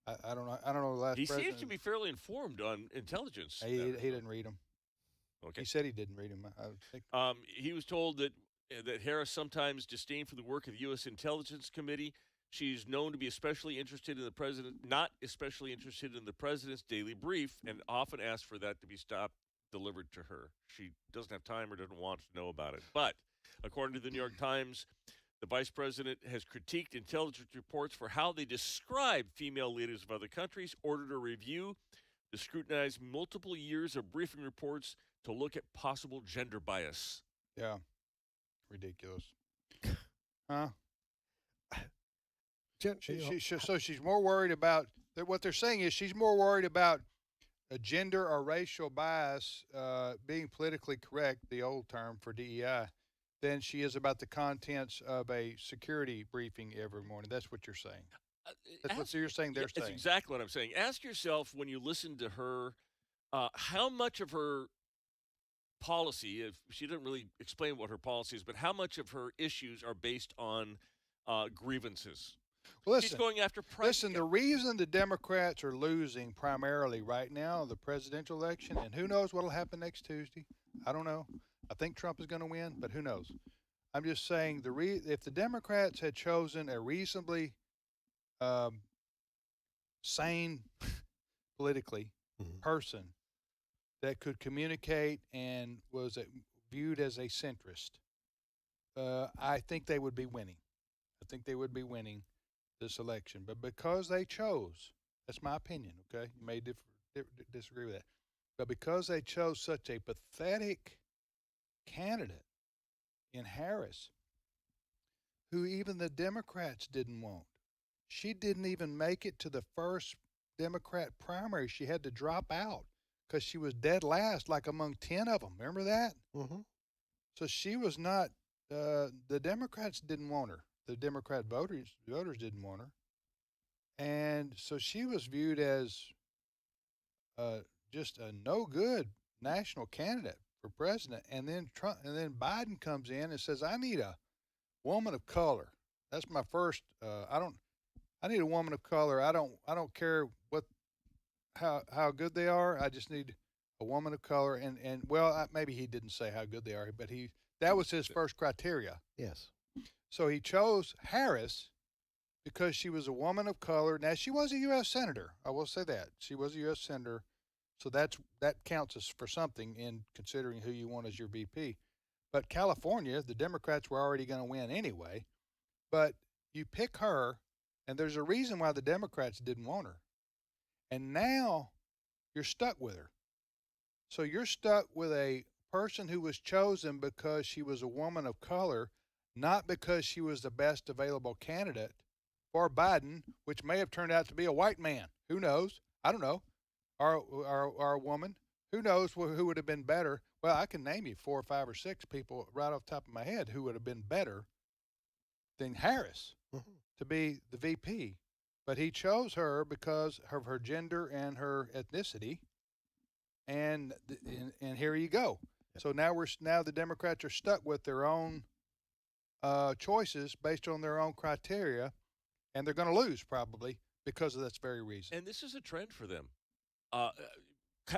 I don't know. I don't know the last. He president. seems to be fairly informed on intelligence. He didn't read them. Okay. He said he didn't read them. I think. He was told that Harris sometimes disdained for the work of the U.S. Intelligence Committee. She's known to be especially interested in the president, not especially interested in the president's daily brief, and often asks for that to be delivered to her. She doesn't have time or doesn't want to know about it. But according to the New York Times, the vice president has critiqued intelligence reports for how they describe female leaders of other countries, ordered a review to scrutinize multiple years of briefing reports to look at possible gender bias. Yeah. Ridiculous. Huh? So she's more worried about what they're saying is she's more worried about a gender or racial bias being politically correct, the old term for DEI, than she is about the contents of a security briefing every morning. That's what you're saying. That's what you're saying. They're saying. That's exactly what I'm saying. Ask yourself when you listen to her, how much of her policy, if she didn't really explain what her policy is, but how much of her issues are based on grievances. Well, She's going after listen, the reason the Democrats are losing primarily right now, the presidential election, and who knows what will happen next Tuesday. I don't know. I think Trump is going to win, but who knows? I'm just saying if the Democrats had chosen a reasonably sane, politically, person that could communicate and was viewed as a centrist, I think they would be winning. I think they would be winning this election. But because they chose, that's my opinion, okay? You may disagree with that. But because they chose such a pathetic candidate in Harris, who even the Democrats didn't want, she didn't even make it to the first Democrat primary. She had to drop out because she was dead last, like among 10 of them. Remember that? Mm-hmm. So she was not, the Democrats didn't want her. The Democrat voters didn't want her. And so she was viewed as just a no good national candidate for president. And then Biden comes in and says, I need a woman of color. That's my first, I need a woman of color. I don't care how good they are. I just need a woman of color. And maybe he didn't say how good they are, but that was his first criteria. Yes. So he chose Harris because she was a woman of color. Now, she was a U.S. Senator. I will say that. She was a U.S. Senator. So that counts as for something in considering who you want as your VP. But California, the Democrats were already going to win anyway. But you pick her, and there's a reason why the Democrats didn't want her. And now you're stuck with her. So you're stuck with a person who was chosen because she was a woman of color, not because she was the best available candidate for Biden, which may have turned out to be a white man. Who knows? I don't know. Or a woman. Who knows who would have been better? Well, I can name you 4 or 5 or 6 people right off the top of my head who would have been better than Harris to be the VP. But he chose her because of her gender and her ethnicity. And here you go. So now the Democrats are stuck with their own choices based on their own criteria, and they're going to lose probably because of this very reason. And this is a trend for them.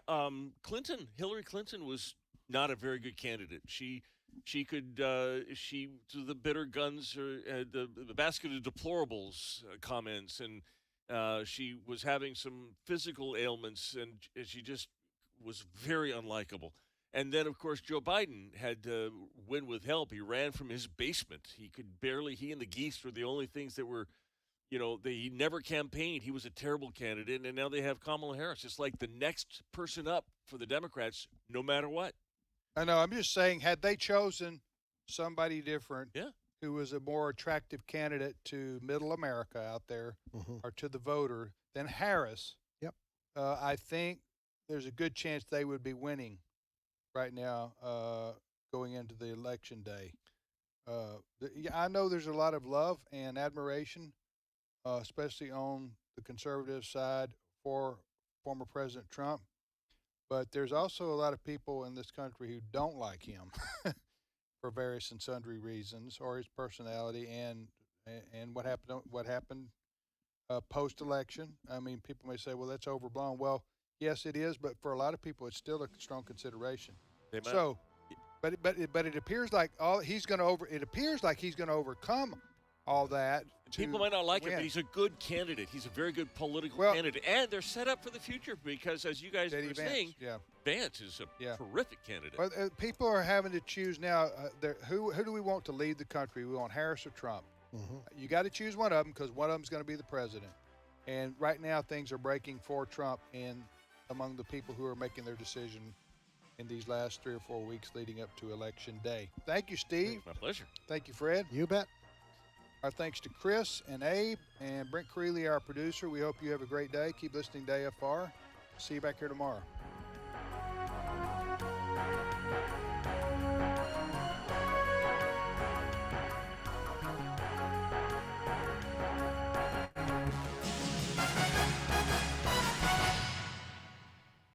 Hillary Clinton was not a very good candidate. She could to the bitter guns or the basket of deplorables comments, and she was having some physical ailments, and she just was very unlikable. And then, of course, Joe Biden had to win with help. He ran from his basement. He and the geese were the only things that were, he never campaigned. He was a terrible candidate, and now they have Kamala Harris. It's like the next person up for the Democrats, no matter what. I know. I'm just saying, had they chosen somebody different who was a more attractive candidate to middle America out there or to the voter than Harris, I think there's a good chance they would be winning right now going into the election day. I know there's a lot of love and admiration, especially on the conservative side for former President Trump. But there's also a lot of people in this country who don't like him for various and sundry reasons, or his personality and what happened post-election. I mean, people may say, well, that's overblown. Well, yes, it is, but for a lot of people, it's still a strong consideration. So, but it appears like he's going to overcome all that. People might not like him, but he's a good candidate. He's a very good political candidate, and they're set up for the future because, as you guys were saying, Vance is a terrific candidate. Well, people are having to choose now. Who do we want to lead the country? We want Harris or Trump. You got to choose one of them because one of them is going to be the president. And right now, things are breaking for Trump and among the people who are making their decision in these last 3 or 4 weeks leading up to Election Day. Thank you, Steve. My pleasure. Thank you, Fred. You bet. Our thanks to Chris and Abe and Brent Creeley, our producer. We hope you have a great day. Keep listening to AFR. See you back here tomorrow.